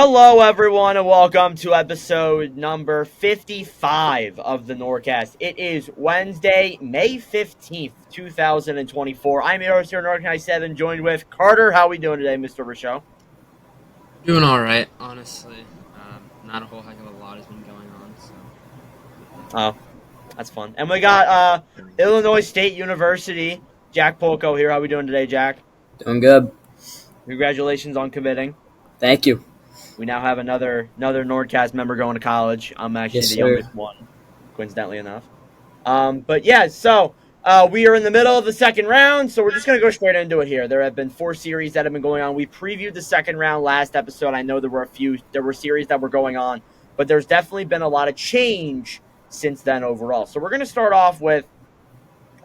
Hello, everyone, and welcome to episode number 55 of the NordCast. It is Wednesday, May 15th, 2024. I'm your host here, NordCast7, joined with Carter. How are we doing today, Mr. Rochelle? Doing all right, honestly. Not a whole heck of a lot has been going on, so. Oh, that's fun. And we got Illinois State University, Jack Polko here. How are we doing today, Jack? Doing good. Congratulations on committing. Thank you. We now have another NordCast member going to college. I'm actually Yes, the sir. youngest one, coincidentally enough. But yeah, so we are in the middle of the second round, so we're just going to go straight into it here. There have been 4 series that have been going on. We previewed the second round last episode. I know there were series that were going on, but there's definitely been a lot of change since then overall. So we're going to start off with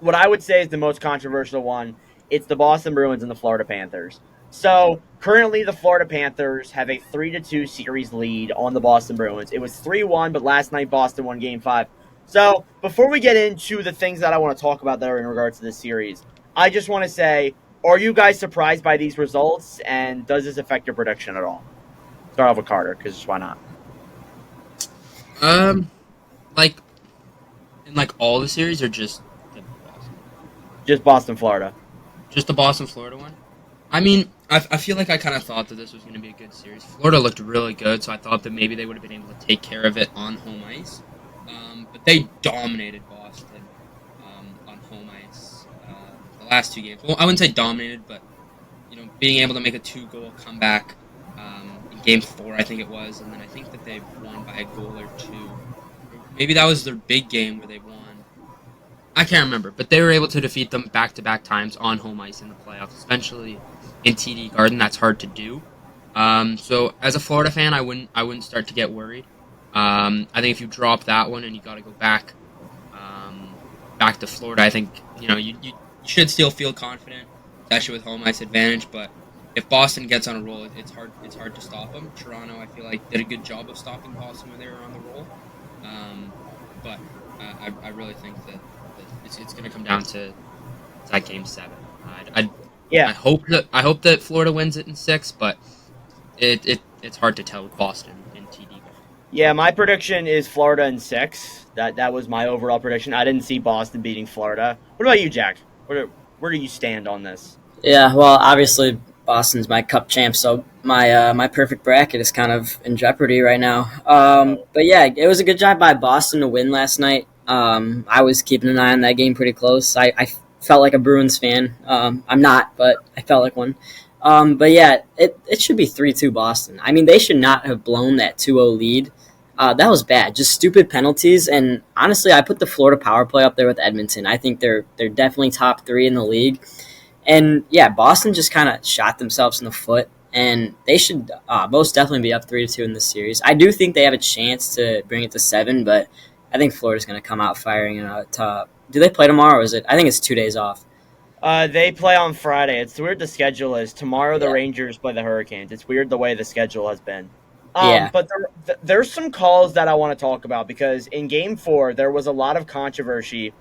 what I would say is the most controversial one. It's the Boston Bruins and the Florida Panthers. So currently the Florida Panthers have a 3-2 series lead on the Boston Bruins. It was 3-1, but last night Boston won Game 5. So before we get into the things that I want to talk about that are in regards to this series, I just want to say, are you guys surprised by these results, and does this affect your prediction at all? Start off with Carter, because why not? Like, in all the series, or just the Boston? Just Boston, Florida. Just the Boston, Florida one? I mean, I feel like I kind of thought that this was going to be a good series. Florida looked really good, so I thought that maybe they would have been able to take care of it on home ice. But they dominated Boston on home ice the last 2 games. Well, I wouldn't say dominated, but being able to make a 2-goal comeback in Game 4, I think it was, and then I think that they won by a goal or 2. Maybe that was their big game where they won. I can't remember, but they were able to defeat them back-to-back times on home ice in the playoffs, especially in TD Garden. That's hard to do. So as a Florida fan, I wouldn't start to get worried. I think if you drop that one and you got to go back to Florida, I think you should still feel confident, especially with home ice advantage. But if Boston gets on a roll, it's hard to stop them. Toronto, I feel like, did a good job of stopping Boston when they were on the roll. But I really think that it's going to come down to that Game 7. I hope that Florida wins it in 6, but it's hard to tell with Boston in TD. Yeah, my prediction is Florida in 6. That was my overall prediction. I didn't see Boston beating Florida. What about you, Jack? Where do you stand on this? Yeah, well, obviously Boston's my cup champ, so my perfect bracket is kind of in jeopardy right now. But yeah, it was a good job by Boston to win last night. I was keeping an eye on that game pretty close. I felt like a Bruins fan. I'm not, but I felt like one. But yeah, it should be 3-2 Boston. I mean, they should not have blown that 2-0 lead. That was bad. Just stupid penalties. And honestly, I put the Florida power play up there with Edmonton. I think they're definitely top 3 in the league. And yeah, Boston just kind of shot themselves in the foot. And they should most definitely be up 3-2 in this series. I do think they have a chance to bring it to 7, but I think Florida's going to come out firing. Do they play tomorrow, or is it? I think it's 2 days off. They play on Friday. It's weird the schedule is. Tomorrow the Rangers play the Hurricanes. It's weird the way the schedule has been. But there's some calls that I want to talk about, because in Game 4 there was a lot of controversy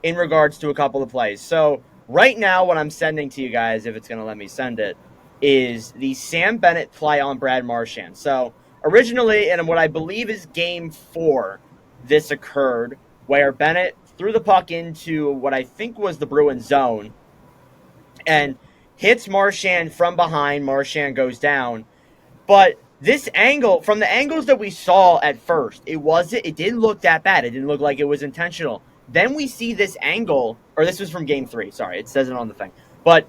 in regards to a couple of plays. So right now what I'm sending to you guys, if it's going to let me send it, is the Sam Bennett play on Brad Marchand. So originally, in what I believe is Game 4, this occurred where Bennett threw the puck into what I think was the Bruins zone and hits Marchand from behind. Marchand goes down. But this angle, from the angles that we saw at first, it didn't look that bad. It didn't look like it was intentional. Then we see this angle, or this was from Game 3, sorry, it says it on the thing. But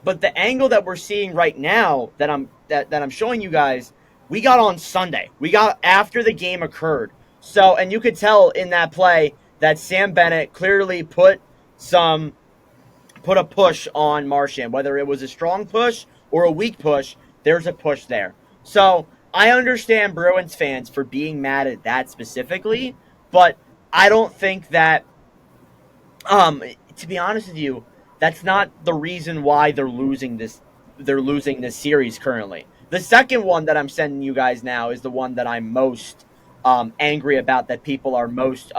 the angle that we're seeing right now that I'm showing you guys, we got on Sunday. We got after the game occurred. So, and you could tell in that play that Sam Bennett clearly put a push on Marchand. Whether it was a strong push or a weak push, there's a push there. So, I understand Bruins fans for being mad at that specifically, but I don't think that, to be honest with you, that's not the reason why they're losing this series currently. The second one that I'm sending you guys now is the one that I'm most angry about, that people are most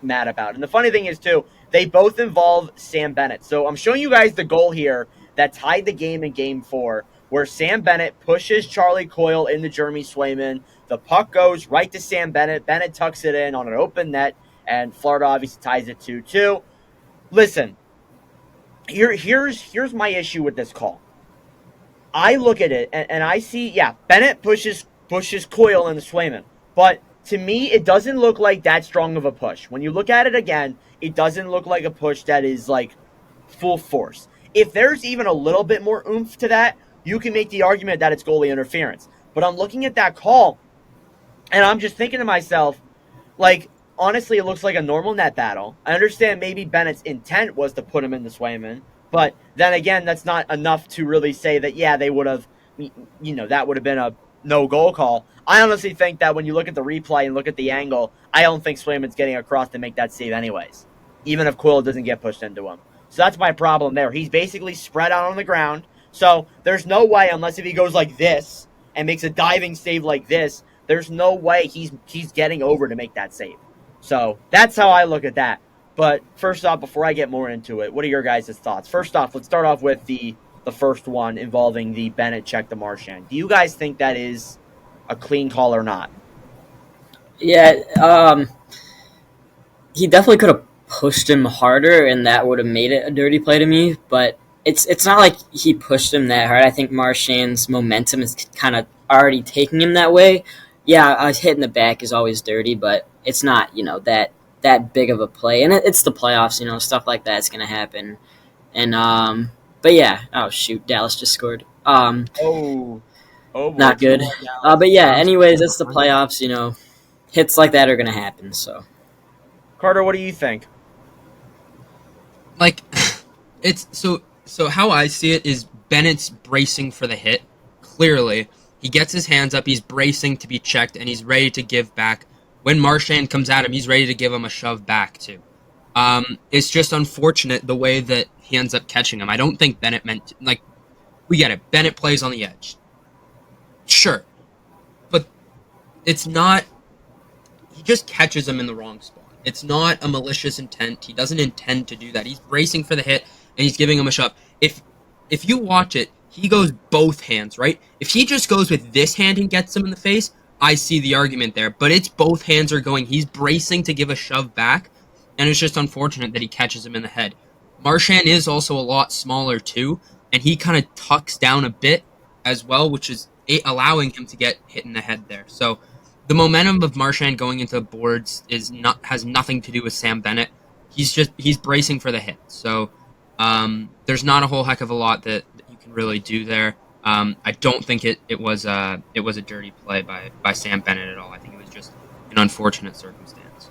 mad about. And the funny thing is, too, they both involve Sam Bennett. So I'm showing you guys the goal here that tied the game in Game 4, where Sam Bennett pushes Charlie Coyle into Jeremy Swayman. The puck goes right to Sam Bennett. Bennett tucks it in on an open net, and Florida obviously ties it 2-2. Listen, here's my issue with this call. I look at it and I see, Bennett pushes Coyle into Swayman, but to me, it doesn't look like that strong of a push. When you look at it again, it doesn't look like a push that is like full force. If there's even a little bit more oomph to that, you can make the argument that it's goalie interference. But I'm looking at that call, and I'm just thinking to myself, like, honestly, it looks like a normal net battle. I understand maybe Bennett's intent was to put him into Swayman, but then again, that's not enough to really say that, they would have, that would have been a no-goal call. I honestly think that when you look at the replay and look at the angle, I don't think Swayman's getting across to make that save anyways, even if Quill doesn't get pushed into him. So that's my problem there. He's basically spread out on the ground, so there's no way, unless if he goes like this and makes a diving save like this, there's no way he's getting over to make that save. So that's how I look at that. But first off, before I get more into it, what are your guys' thoughts? First off, let's start off with the first one involving the Bennett check to Marchand. Do you guys think that is a clean call or not? Yeah, he definitely could have pushed him harder, and that would have made it a dirty play to me. But it's not like he pushed him that hard. I think Marchand's momentum is kind of already taking him that way. Yeah, a hit in the back is always dirty, but it's not that big of a play, and it's the playoffs. Stuff like that's gonna happen, and but yeah. Oh shoot, Dallas just scored. Oh, not good. But yeah. Anyways, it's the playoffs. Hits like that are gonna happen. So, Carter, what do you think? Like, it's so how I see it is Bennett's bracing for the hit. Clearly, he gets his hands up, he's bracing to be checked, and he's ready to give back. When Marchand comes at him, he's ready to give him a shove back, too. It's just unfortunate the way that he ends up catching him. I don't think Bennett meant... we get it. Bennett plays on the edge. Sure. But it's not... He just catches him in the wrong spot. It's not a malicious intent. He doesn't intend to do that. He's bracing for the hit, and he's giving him a shove. If you watch it, he goes both hands, right? If he just goes with this hand and gets him in the face, I see the argument there. But it's both hands are going. He's bracing to give a shove back, and it's just unfortunate that he catches him in the head. Marchand is also a lot smaller, too, and he kind of tucks down a bit as well, which is allowing him to get hit in the head there. So the momentum of Marchand going into the boards has nothing to do with Sam Bennett. He's bracing for the hit. So there's not a whole heck of a lot that you can really do there. I don't think it was a dirty play by Sam Bennett at all. I think it was just an unfortunate circumstance.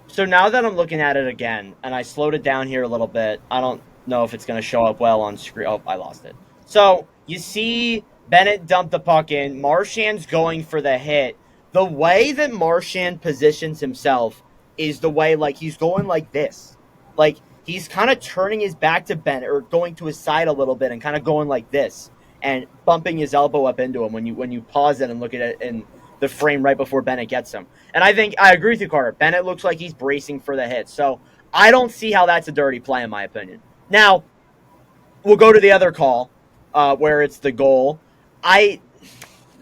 So now that I'm looking at it again, and I slowed it down here a little bit, I don't know if it's going to show up well on screen. Oh, I lost it. So you see Bennett dump the puck in. Marchand's going for the hit. The way that Marchand positions himself is the way, he's going like this. He's kind of turning his back to Bennett, or going to his side a little bit and kind of going like this and bumping his elbow up into him when you pause it and look at it in the frame right before Bennett gets him. And I think I agree with you, Carter. Bennett looks like he's bracing for the hit. So I don't see how that's a dirty play, in my opinion. Now, we'll go to the other call where it's the goal. I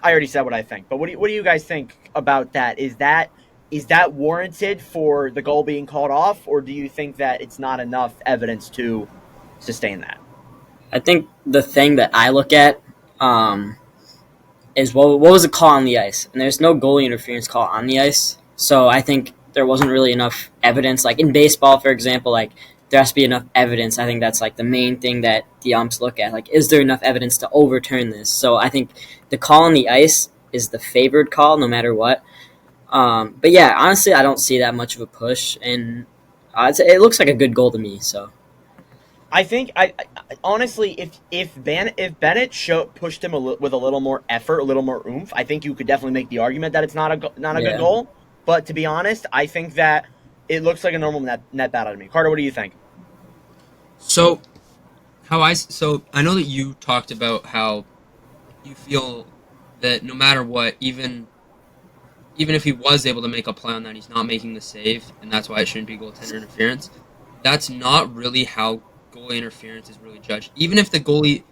already said what I think, but what do you guys think about that? Is that warranted for the goal being called off, or do you think that it's not enough evidence to sustain that? I think the thing that I look at is what was the call on the ice, and there's no goalie interference call on the ice. So I think there wasn't really enough evidence. Like in baseball, for example, there has to be enough evidence. I think that's the main thing that the umps look at. Is there enough evidence to overturn this? So I think the call on the ice is the favored call, no matter what. But yeah, honestly, I don't see that much of a push, and it looks like a good goal to me. So I think I honestly, if Bennett pushed him with a little more effort, a little more oomph, I think you could definitely make the argument that it's not a good goal. But to be honest, I think that it looks like a normal net battle to me. Carter, what do you think? So I know that you talked about how you feel that no matter what, even if he was able to make a play on that, he's not making the save, and that's why it shouldn't be goaltender interference. That's not really how goalie interference is really judged. Even if the goalie,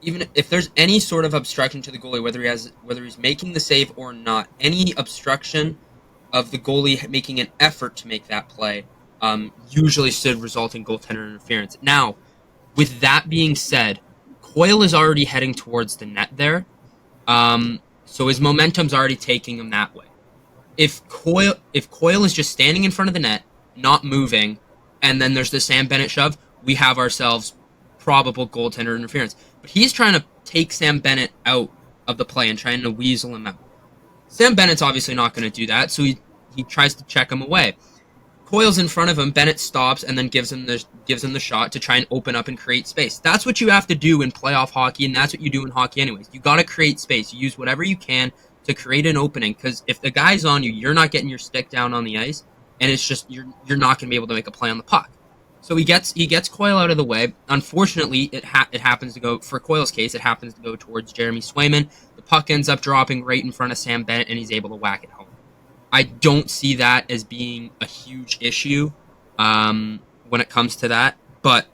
even if there's any sort of obstruction to the goalie, whether he's making the save or not, any obstruction of the goalie making an effort to make that play, usually should result in goaltender interference. Now, with that being said, Coyle is already heading towards the net there, so his momentum's already taking him that way. If Coyle is just standing in front of the net, not moving, and then there's the Sam Bennett shove, we have ourselves probable goaltender interference. But he's trying to take Sam Bennett out of the play and trying to weasel him out. Sam Bennett's obviously not going to do that, so he tries to check him away. Coyle's in front of him, Bennett stops and then gives him the shot to try and open up and create space. That's what you have to do in playoff hockey, and that's what you do in hockey anyways. You got to create space. You use whatever you can to create an opening, because if the guy's on you, you're not getting your stick down on the ice, and it's just you're not going to be able to make a play on the puck. So he gets Coyle out of the way. Unfortunately, it happens to go, for Coyle's case, it happens to go towards Jeremy Swayman. The puck ends up dropping right in front of Sam Bennett, and he's able to whack it home. I don't see that as being a huge issue when it comes to that. But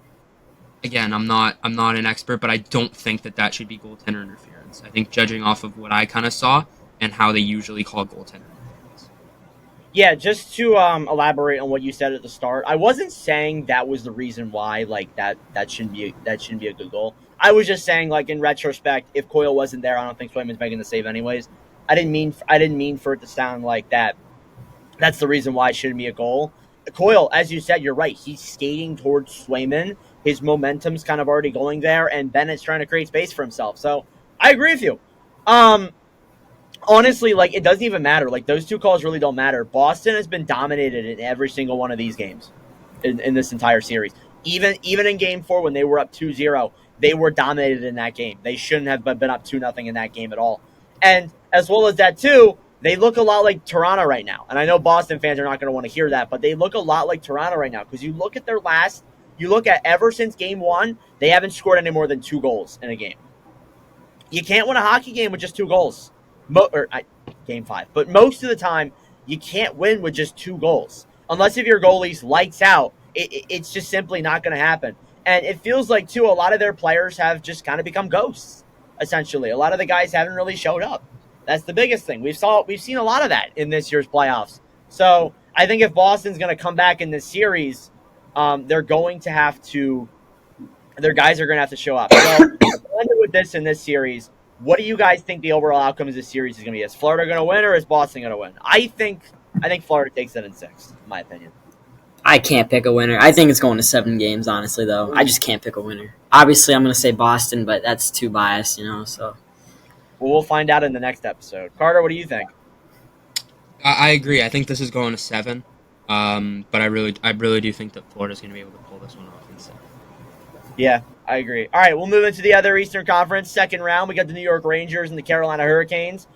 again, I'm not an expert, but I don't think that should be goaltender interference. I think judging off of what I kind of saw and how they usually call goaltender interference. Yeah, just to elaborate on what you said at the start, I wasn't saying that was the reason why that shouldn't be a good goal. I was just saying, in retrospect, if Coyle wasn't there, I don't think Swayman's making the save anyways. I didn't mean for it to sound like that. That's the reason why it shouldn't be a goal. Coyle, as you said, you're right. He's skating towards Swayman. His momentum's kind of already going there, and Bennett's trying to create space for himself. So I agree with you. Honestly, it doesn't even matter. Those two calls really don't matter. Boston has been dominated in every single one of these games in this entire series. Even in Game 4 when they were up 2-0, they were dominated in that game. They shouldn't have been up 2-0 in that game at all. And as well as that, too, they look a lot like Toronto right now. And I know Boston fans are not going to want to hear that, but they look a lot like Toronto right now. Because you look at ever since Game 1, they haven't scored any more than 2 goals in a game. You can't win a hockey game with just 2 goals. Game 5. But most of the time, you can't win with just 2 goals. Unless if your goalie's lights out, it's just simply not going to happen. And it feels like, too, a lot of their players have just kind of become ghosts, essentially. A lot of the guys haven't really showed up. That's the biggest thing. We've seen a lot of that in this year's playoffs. So I think if Boston's going to come back in this series, their guys are going to have to show up. So with this in this series, what do you guys think the overall outcome of this series is going to be? Is Florida going to win, or is Boston going to win? I think Florida takes it in 6, in my opinion. I can't pick a winner. I think it's going to 7 games, honestly, though. I just can't pick a winner. Obviously, I'm going to say Boston, but that's too biased, so. Well, we'll find out in the next episode. Carter, what do you think? I agree. I think this is going to 7, but I really do think that Florida's going to be able to pull this one off in 7. Yeah, I agree. All right, we'll move into the other Eastern Conference. Second round, we got the New York Rangers and the Carolina Hurricanes.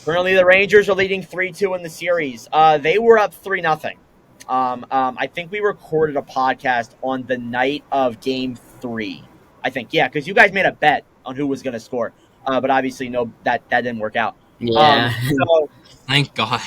Currently, the Rangers are leading 3-2 in the series. They were up 3-0. I think we recorded a podcast on the night of Game 3. I think, yeah, because you guys made a bet on who was going to score. But obviously, no, that didn't work out. Yeah. Thank God.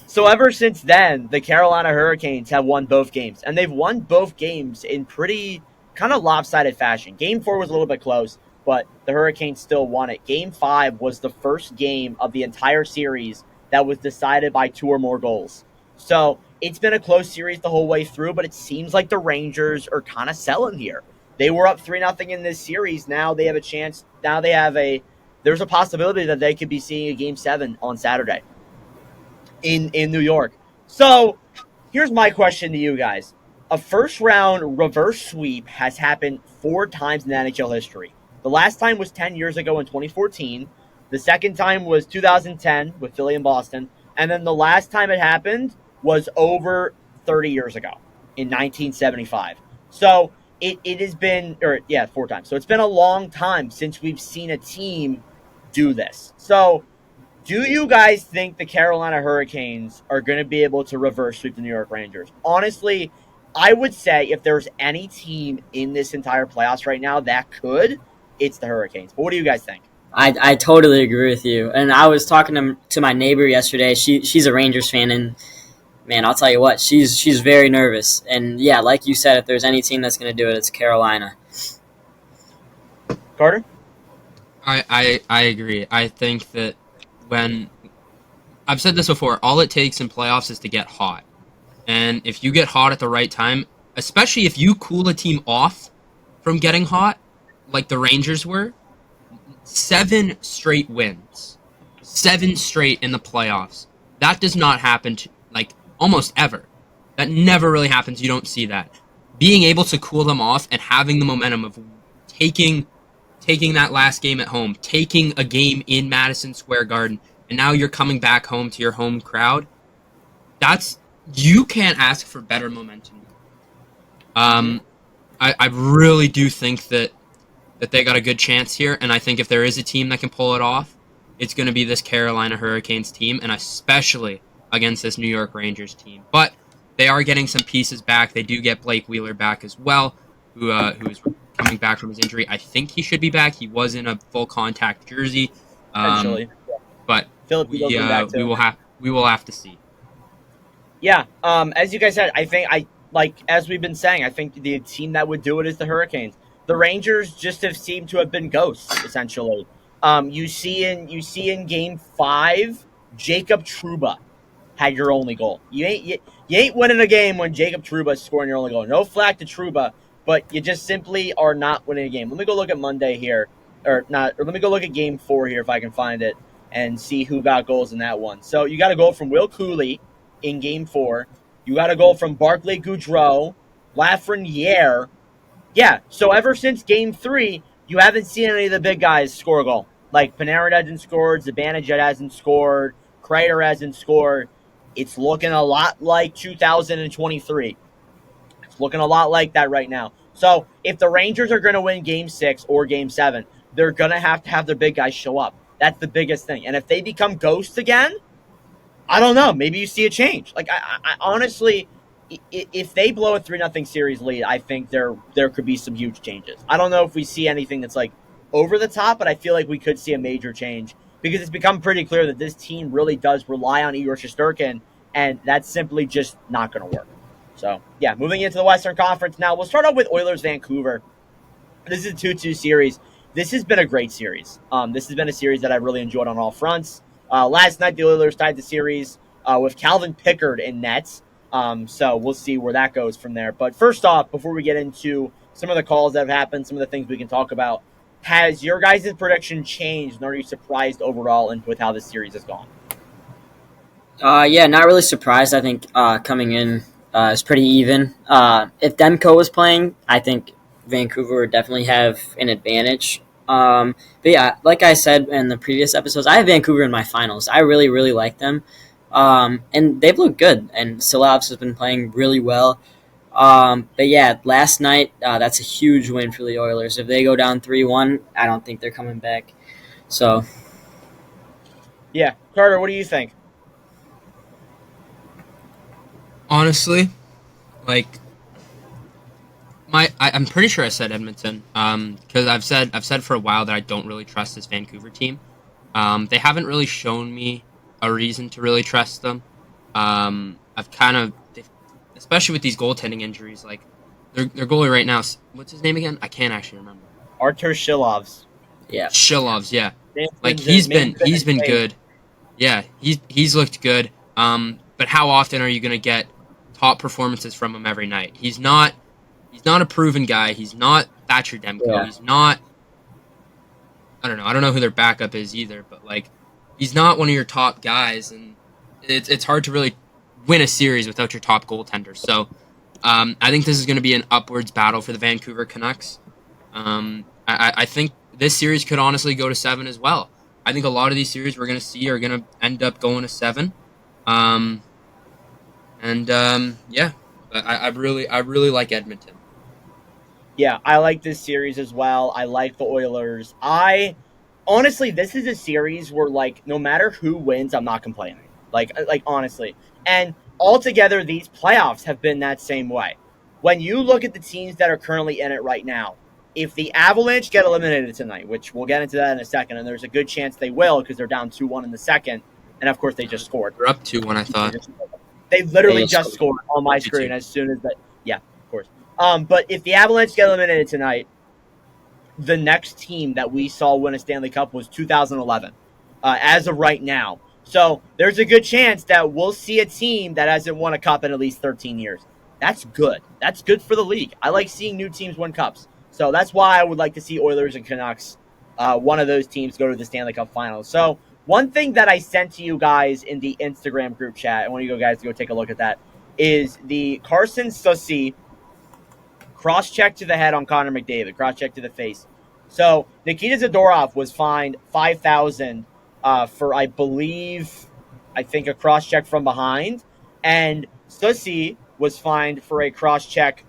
So ever since then, the Carolina Hurricanes have won both games. And they've won both games in pretty kind of lopsided fashion. Game 4 was a little bit close, but the Hurricanes still won it. Game 5 was the first game of the entire series that was decided by 2 or more goals. So it's been a close series the whole way through, but it seems like the Rangers are kind of selling here. They were up 3-0 in this series. Now they have a chance. Now there's a possibility that they could be seeing a Game 7 on Saturday in New York. So here's my question to you guys. A first-round reverse sweep has happened 4 times in NHL history. The last time was 10 years ago in 2014. The second time was 2010 with Philly and Boston. And then the last time it happened was over 30 years ago in 1975. So it has been, 4 times. So it's been a long time since we've seen a team do this. So do you guys think the Carolina Hurricanes are going to be able to reverse sweep the New York Rangers? Honestly, I would say if there's any team in this entire playoffs right now that could, it's the Hurricanes. But what do you guys think? I totally agree with you. And I was talking to my neighbor yesterday. She's a Rangers fan, and man, I'll tell you what, she's very nervous. And yeah, like you said, if there's any team that's going to do it, it's Carolina. Carter? I agree. I think that when I've said this before, all it takes in playoffs is to get hot. And if you get hot at the right time, especially if you cool a team off from getting hot, like the Rangers were, 7 straight wins. 7 straight in the playoffs. That does not happen almost ever. That never really happens. You don't see that. Being able to cool them off and having the momentum of taking that last game at home, taking a game in Madison Square Garden, and now you're coming back home to your home crowd. You can't ask for better momentum. I really do think that they got a good chance here, and I think if there is a team that can pull it off, it's going to be this Carolina Hurricanes team, and especially against this New York Rangers team. But they are getting some pieces back. They do get Blake Wheeler back as well, who is coming back from his injury. I think he should be back. He was in a full contact jersey, but we will have to see. Yeah, as you guys said, I think as we've been saying, I think the team that would do it is the Hurricanes. The Rangers just have seemed to have been ghosts, essentially. You see in Game 5, Jacob Trouba had your only goal. You ain't winning a game when Jacob Trouba is scoring your only goal. No flack to Trouba, but you just simply are not winning a game. Let me go look at Monday here, or let me go look at Game 4 here if I can find it and see who got goals in that one. So you got a goal from Will Cooley in Game 4. You got a goal from Barclay Goudreau, Lafreniere. Yeah, so ever since Game 3, you haven't seen any of the big guys score a goal. Like Panarin hasn't scored, Zibanejad hasn't scored, Kreider hasn't scored. It's looking a lot like 2023. It's looking a lot like that right now. So if the Rangers are going to win Game 6 or Game 7, they're going to have their big guys show up. That's the biggest thing. And if they become ghosts again, I don't know. Maybe you see a change. Like, I honestly, if they blow a 3-0 series lead, I think there could be some huge changes. I don't know if we see anything that's like over the top, but I feel like we could see a major change because it's become pretty clear that this team really does rely on Igor Shesterkin, and that's simply just not going to work. So, yeah, moving into the Western Conference now, we'll start off with Oilers Vancouver. This is a 2-2 series. This has been a great series. This has been a series that I've really enjoyed on all fronts. Last night, the Oilers tied the series with Calvin Pickard in nets. So we'll see where that goes from there. But first off, before we get into some of the calls that have happened, some of the things we can talk about, has your guys' prediction changed, and are you surprised overall with how this series has gone? Yeah, not really surprised. I think coming in is pretty even. If Demko was playing, I think Vancouver would definitely have an advantage. But yeah, like I said in the previous episodes, I have Vancouver in my finals. I really, really like them. And they've looked good, and Silovs has been playing really well. But yeah, last night, that's a huge win for the Oilers. If they go down 3-1, I don't think they're coming back. So, yeah. Carter, what do you think? Honestly, I'm pretty sure I said Edmonton, because I've said for a while that I don't really trust this Vancouver team. They haven't really shown me a reason to really trust them. I've kind of, especially with these goaltending injuries, like their goalie right now, what's his name again? I can't actually remember. Artur Shilovs. Yeah. Shilovs, yeah. Like he's been good. Yeah, he's looked good. But how often are you going to get top performances from him every night? He's not a proven guy. He's not Thatcher Demko. Yeah. He's not, I don't know who their backup is either, but like he's not one of your top guys, and it's hard to really win a series without your top goaltender. So I think this is going to be an upwards battle for the Vancouver Canucks. I think this series could honestly go to 7 as well. I think a lot of these series we're going to see are going to end up going to 7. Yeah, I really like Edmonton. Yeah, I like this series as well. I like the Oilers. Honestly, this is a series where, like, no matter who wins, I'm not complaining. Like honestly. And altogether, these playoffs have been that same way. When you look at the teams that are currently in it right now, if the Avalanche get eliminated tonight, which we'll get into that in a second, and there's a good chance they will because they're down 2-1 in the second, and of course they just scored. They're up 2-1, I thought. They literally They just scored on my Me screen too. as soon as that. Yeah, of course. But if the Avalanche get eliminated tonight, the next team that we saw win a Stanley Cup was 2011, as of right now. So there's a good chance that we'll see a team that hasn't won a cup in at least 13 years. That's good. That's good for the league. I like seeing new teams win cups. So that's why I would like to see Oilers and Canucks, one of those teams, go to the Stanley Cup Finals. So one thing that I sent to you guys in the Instagram group chat, I want you guys to go take a look at that, is the Carson Sussy cross check to the head on Connor McDavid, cross check to the face. So Nikita Zadorov was fined $5,000 for, I think a cross check from behind, and Sussy was fined for a cross check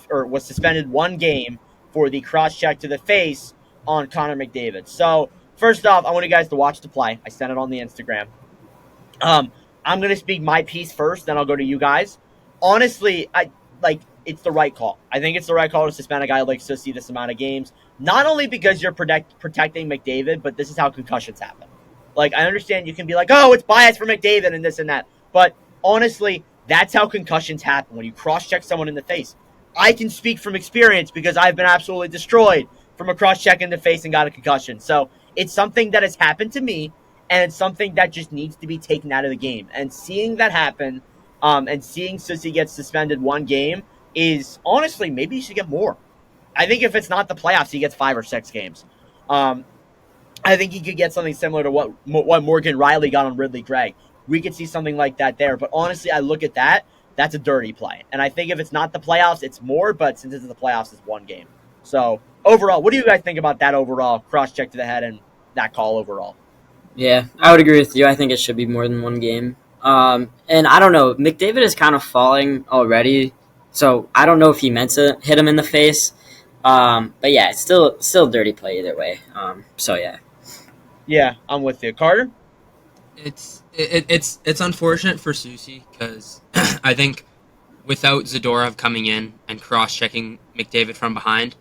was suspended 1 game for the cross check to the face on Connor McDavid. So first off, I want you guys to watch the play. I sent it on the Instagram. I'm gonna speak my piece first, then I'll go to you guys. Honestly, it's the right call. I think it's the right call to suspend a guy like Sussy this amount of games. Not only because you're protecting McDavid, but this is how concussions happen. Like, I understand you can be like, oh, it's bias for McDavid and this and that. But honestly, that's how concussions happen when you cross-check someone in the face. I can speak from experience because I've been absolutely destroyed from a cross-check in the face and got a concussion. So it's something that has happened to me, and it's something that just needs to be taken out of the game. And seeing that happen, and seeing Sussy get suspended 1 game is, honestly, maybe you should get more. I think if it's not the playoffs, he gets 5 or 6 games. I think he could get something similar to what Morgan Riley got on Ridley Gregg. We could see something like that there. But honestly, I look at that. That's a dirty play. And I think if it's not the playoffs, it's more. But since it's the playoffs, it's 1 game. So overall, what do you guys think about that overall cross-check to the head and that call overall? Yeah, I would agree with you. I think it should be more than 1 game. And I don't know. McDavid is kind of falling already, so I don't know if he meant to hit him in the face. But yeah, it's still a dirty play either way. So yeah. Yeah, I'm with you, Carter. It's unfortunate for Susie because I think without Zadorov coming in and cross-checking McDavid from behind,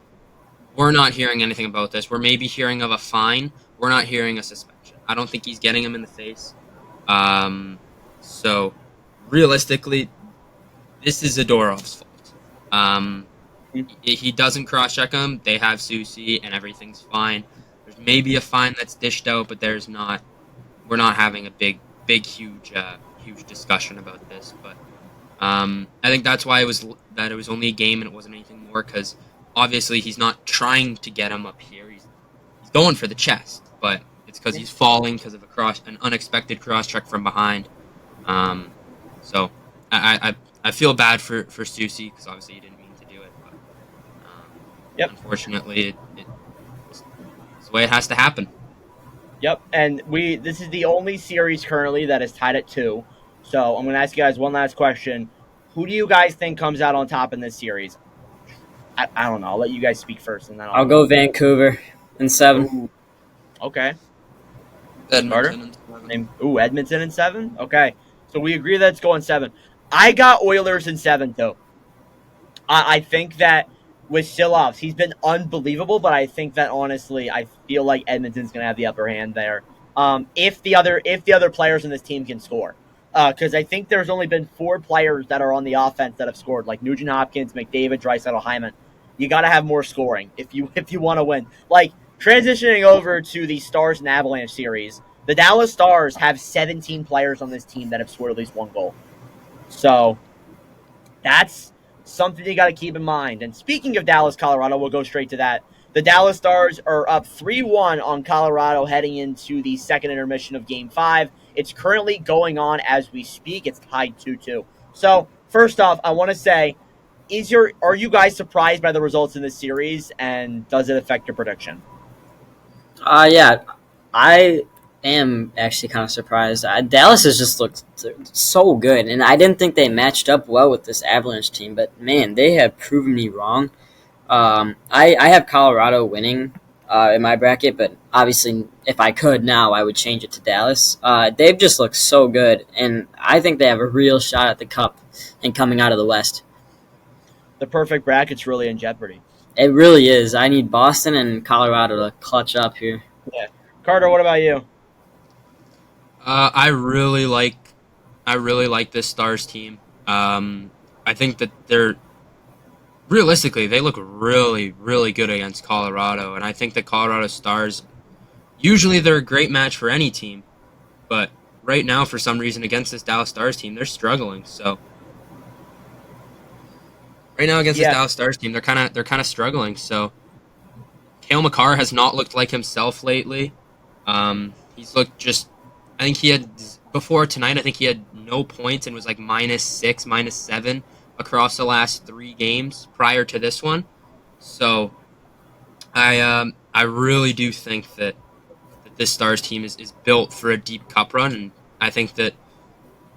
we're not hearing anything about this. We're maybe hearing of a fine. We're not hearing a suspension. I don't think he's getting him in the face. So realistically, this is Zadorov's fault. He doesn't cross-check him. They have Susie, and everything's fine. There's maybe a fine that's dished out, but there's not. We're not having a big, huge discussion about this. But I think that's why it was only a game and it wasn't anything more. Because obviously he's not trying to get him up here. He's going for the chest, but it's because he's falling because of an unexpected cross check from behind. So I feel bad for Susie because obviously he didn't mean to do it. But unfortunately, it's the way it has to happen. Yep, and this is the only series currently that is tied at 2. So I'm going to ask you guys one last question. Who do you guys think comes out on top in this series? I don't know. I'll let you guys speak first, and then I'll go Vancouver in 7. Ooh. Okay. Edmonton Edmonton in 7? Okay. So we agree that it's going 7. I got Oilers in 7, though. I think that with Silovs, he's been unbelievable, but I think that honestly, I feel like Edmonton's going to have the upper hand there. If the other players in this team can score, because I think there's only been 4 players that are on the offense that have scored, like Nugent Hopkins, McDavid, Draisaitl, Hyman. You got to have more scoring if you want to win. Like transitioning over to the Stars and Avalanche series, the Dallas Stars have 17 players on this team that have scored at least 1 goal. So that's something you got to keep in mind. And speaking of Dallas, Colorado, we'll go straight to that. The Dallas Stars are up 3-1 on Colorado heading into the second intermission of Game 5. It's currently going on as we speak. It's tied 2-2. So, first off, I want to say, are you guys surprised by the results in this series, and does it affect your prediction? Yeah, I am actually kind of surprised. Dallas has just looked so good, and I didn't think they matched up well with this Avalanche team, but man, they have proven me wrong. I have Colorado winning in my bracket, but obviously if I could now, I would change it to Dallas. They've just looked so good, and I think they have a real shot at the Cup and coming out of the West. The perfect bracket's really in jeopardy. It really is. I need Boston and Colorado to clutch up here. Yeah. Carter, what about you? I really like I really like this Stars team. I think that they're realistically they look really, really good against Colorado, and I think the Colorado Stars usually they're a great match for any team, but right now for some reason against this Dallas Stars team they're struggling. So right now against this Yeah, Dallas Stars team they're kind of struggling. So Cale Makar has not looked like himself lately. He's looked just. I think he had before tonight. I think he had no points and was like -6, -7 across the last 3 games prior to this one. So I really do think that this Stars team is built for a deep cup run, and I think that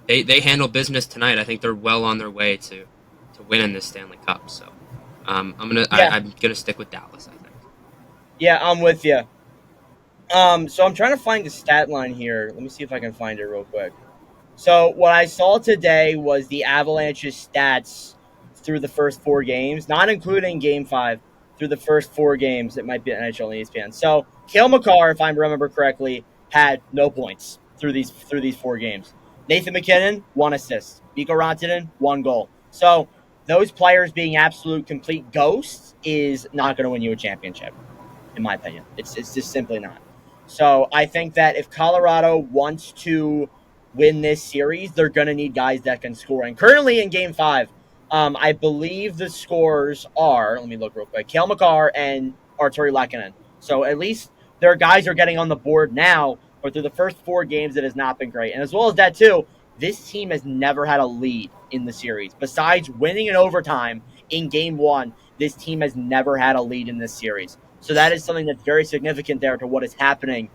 they handle business tonight. I think they're well on their way to winning this Stanley Cup. So yeah, I'm gonna stick with Dallas. I think. yeah. I'm with you. So I'm trying to find the stat line here. Let me see if I can find it real quick. So what I saw today was the Avalanche's stats through the first 4 games, not including Game 5, through the first 4 games. It might be NHL and ESPN. So Cale Makar, if I remember correctly, had no points through these 4 games. Nathan McKinnon, 1 assist. Mikko Rantanen, 1 goal. So those players being absolute complete ghosts is not going to win you a championship, in my opinion. It's just simply not. So I think that if Colorado wants to win this series, they're going to need guys that can score. And currently in Game 5, I believe the scores are, let me look real quick, Cale Makar and Arturi Lehkonen. So at least their guys are getting on the board now, but through the first 4 games, it has not been great. And as well as that, too, this team has never had a lead in the series. Besides winning in overtime in Game 1, this team has never had a lead in this series. So that is something that's very significant there to what is happening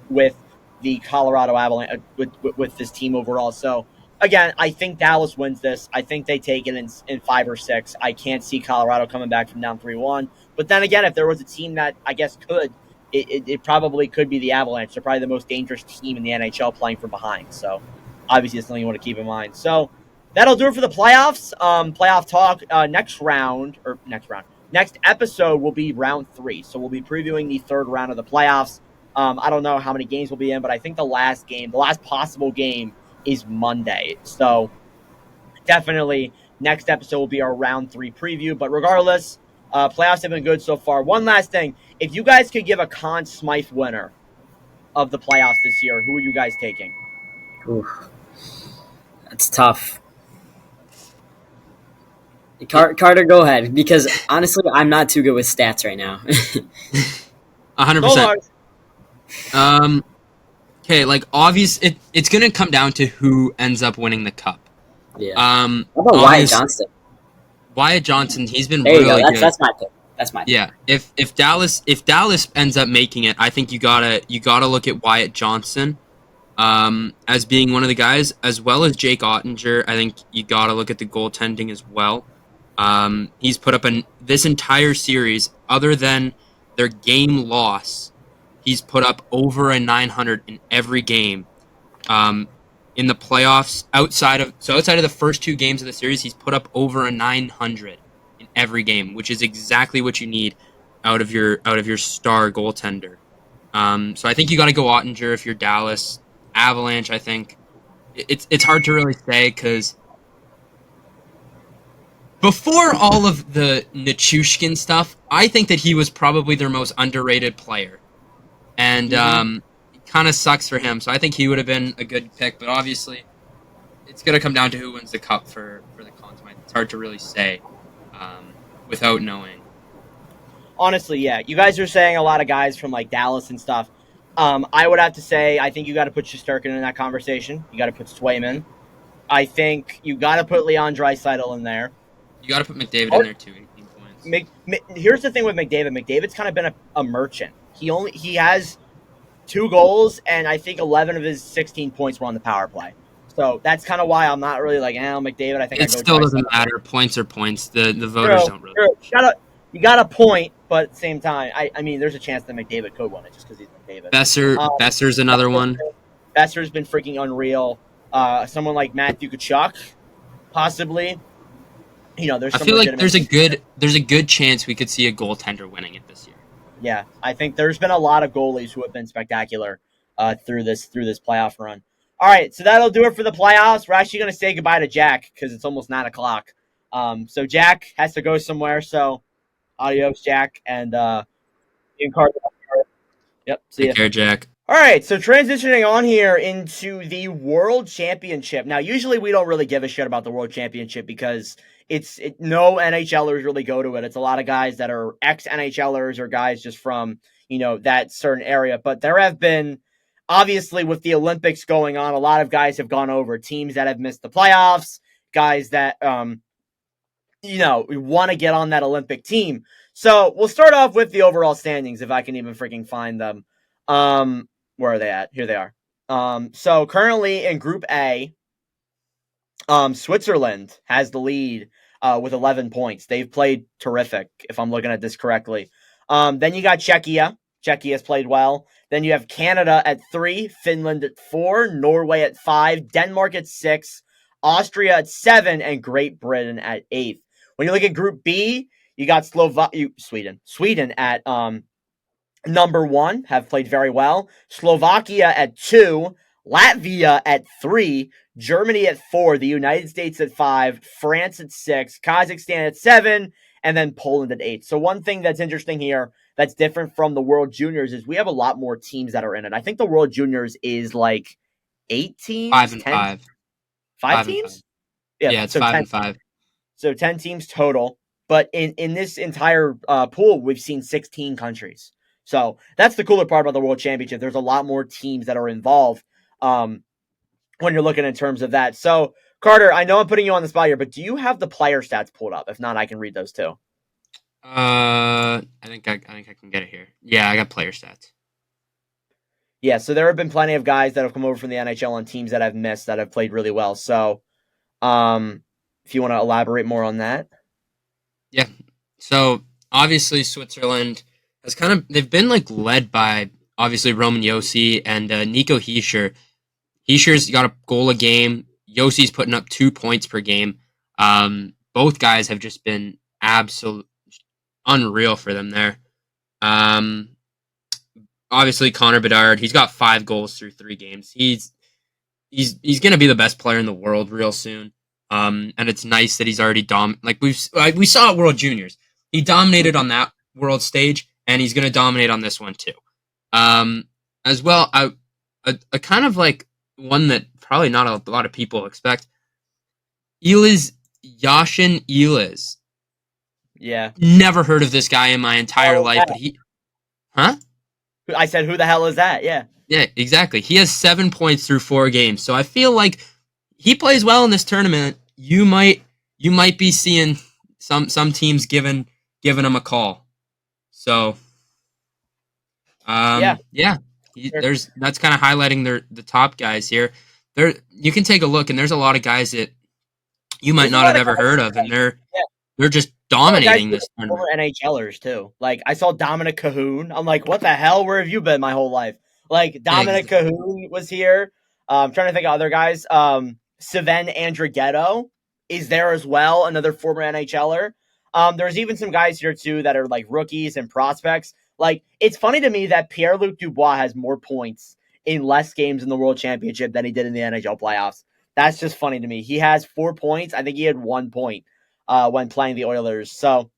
with the Colorado Avalanche, with this team overall. So, again, I think Dallas wins this. I think they take it in 5 or 6. I can't see Colorado coming back from down 3-1. But then again, if there was a team that I guess could, it probably could be the Avalanche. They're probably the most dangerous team in the NHL playing from behind. So, obviously, it's something you want to keep in mind. So, that'll do it for the playoffs. Playoff talk next episode will be round 3. So we'll be previewing the 3rd round of the playoffs. I don't know how many games will be in, but I think the last possible game is Monday. So definitely next episode will be our round 3 preview. But regardless, playoffs have been good so far. One last thing. If you guys could give a Conn Smythe winner of the playoffs this year, who are you guys taking? Oof, that's tough. Carter, go ahead, because honestly, I'm not too good with stats right now. 100%. Okay, like it's gonna come down to who ends up winning the cup. Yeah. How about Wyatt Johnston? Wyatt Johnson, he's been There you really go. good. That's my pick. That's my pick. Yeah. If Dallas ends up making it, I think you gotta look at Wyatt Johnson, as being one of the guys, as well as Jake Ottinger. I think you gotta look at the goaltending as well. He's put up this entire series, other than their game loss, he's put up over a 900 in every game. In the playoffs, outside of the first 2 games of the series, he's put up over a 900 in every game, which is exactly what you need out of your star goaltender. So I think you got to go Ottinger if you're Dallas. Avalanche, I think it's hard to really say because before all of the Nichushkin stuff, I think that he was probably their most underrated player. And it kind of sucks for him. So I think he would have been a good pick. But obviously, it's going to come down to who wins the cup for the Conn Smythe. It's hard to really say without knowing. Honestly, yeah. You guys are saying a lot of guys from like Dallas and stuff. I would have to say I think you got to put Shesterkin in that conversation. You got to put Swayman. I think you got to put Leon Draisaitl in there. You got to put McDavid in there too. 18 points. Here's the thing with McDavid. McDavid's kind of been a merchant. He has 2 goals, and I think 11 of his 16 points were on the power play. So that's kind of why I'm not really like, McDavid. I think it still doesn't matter. Points are points. The voters don't really. True. You got a point, but at the same time, I mean, there's a chance that McDavid could win it just because he's McDavid. Besser's another one. Besser's been freaking unreal. Someone like Matthew Tkachuk, possibly. There's. I feel like there's a good chance we could see a goaltender winning it this year. Yeah, I think there's been a lot of goalies who have been spectacular through this playoff run. All right, so that'll do it for the playoffs. We're actually going to say goodbye to Jack because it's almost 9 o'clock. So Jack has to go somewhere. So adios, Jack, and Ian Carter. Yep, see Take ya. care, Jack. All right, so transitioning on here into the World Championship. Now, usually we don't really give a shit about the World Championship because no NHLers really go to it. It's a lot of guys that are ex-NHLers or guys just from, that certain area. But there have been, obviously, with the Olympics going on, a lot of guys have gone over. Teams that have missed the playoffs, guys that, want to get on that Olympic team. So we'll start off with the overall standings, if I can even freaking find them. Where are they at? Here they are. So currently in Group A, Switzerland has the lead with 11 points. They've played terrific, if I'm looking at this correctly. Then you got Czechia. Czechia has played well. Then you have Canada at 3, Finland at 4, Norway at 5, Denmark at 6, Austria at 7, and Great Britain at 8th. When you look at Group B, you got Sweden at number 1, have played very well. Slovakia at 2, Latvia at 3, Germany at 4, the United States at 5, France at 6, Kazakhstan at 7, and then Poland at 8. So one thing that's interesting here that's different from the World Juniors is we have a lot more teams that are in it. I think the World Juniors is like 8 teams? 5 and 10, 5. 5 teams? Yeah, it's so 5 10, and 5. So 10 teams total. But in this entire pool, we've seen 16 countries. So that's the cooler part about the World Championship. There's a lot more teams that are involved when you're looking in terms of that. So, Carter, I know I'm putting you on the spot here, but do you have the player stats pulled up? If not, I can read those too. I think I can get it here. Yeah, I got player stats. Yeah, so there have been plenty of guys that have come over from the NHL on teams that I've missed that have played really well. So, if you want to elaborate more on that. Yeah. So obviously Switzerland has they've been like led by obviously Roman Josi and Nico Hischier. Hischier's got a goal a game. Josi's putting up 2 points per game. Both guys have just been absolute unreal for them there. Obviously Connor Bedard, he's got 5 goals through 3 games. He's going to be the best player in the world real soon. And it's nice that he's already we saw at World Juniors. He dominated on that world stage, and he's going to dominate on this one too. As well, a kind of like one that probably not a lot of people expect. Yashin Elias. Yeah. Never heard of this guy in my entire life, but I said, who the hell is that? Yeah. Yeah, exactly. He has 7 points through 4 games, so I feel like he plays well in this tournament. You might be seeing some teams giving him a call. So, that's kind of highlighting the top guys here. There, you can take a look, and there's a lot of guys that you might not have ever heard of, and they're just dominating this tournament. Former NHLers too. Like I saw Dominic Cahoon. I'm like, what the hell? Where have you been my whole life? Like Dominic Cahoon was here. I'm trying to think of other guys. Sven Andrighetto is there as well, another former NHLer. There's even some guys here too that are like rookies and prospects. Like it's funny to me that Pierre-Luc Dubois has more points in less games in the World Championship than he did in the NHL playoffs. That's just funny to me. He has 4 points. I think he had 1 point when playing the Oilers. So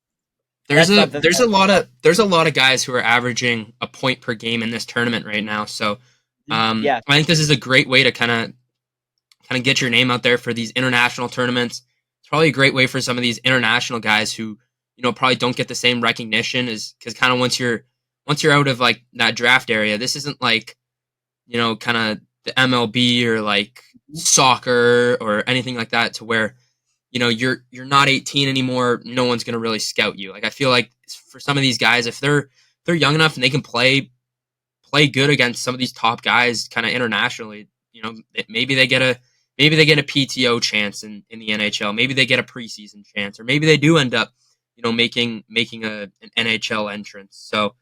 there's a lot of guys who are averaging a point per game in this tournament right now. So I think this is a great way to kind of get your name out there for these international tournaments. It's probably a great way for some of these international guys who, probably don't get the same recognition because kind of once you're out of like that draft area, this isn't like, kind of the MLB or like soccer or anything like that to where, you're not 18 anymore. No one's going to really scout you. Like, I feel like for some of these guys, if they're young enough and they can play good against some of these top guys kind of internationally, maybe they get a PTO chance in the NHL. Maybe they get a preseason chance, or maybe they do end up, making an NHL entrance. So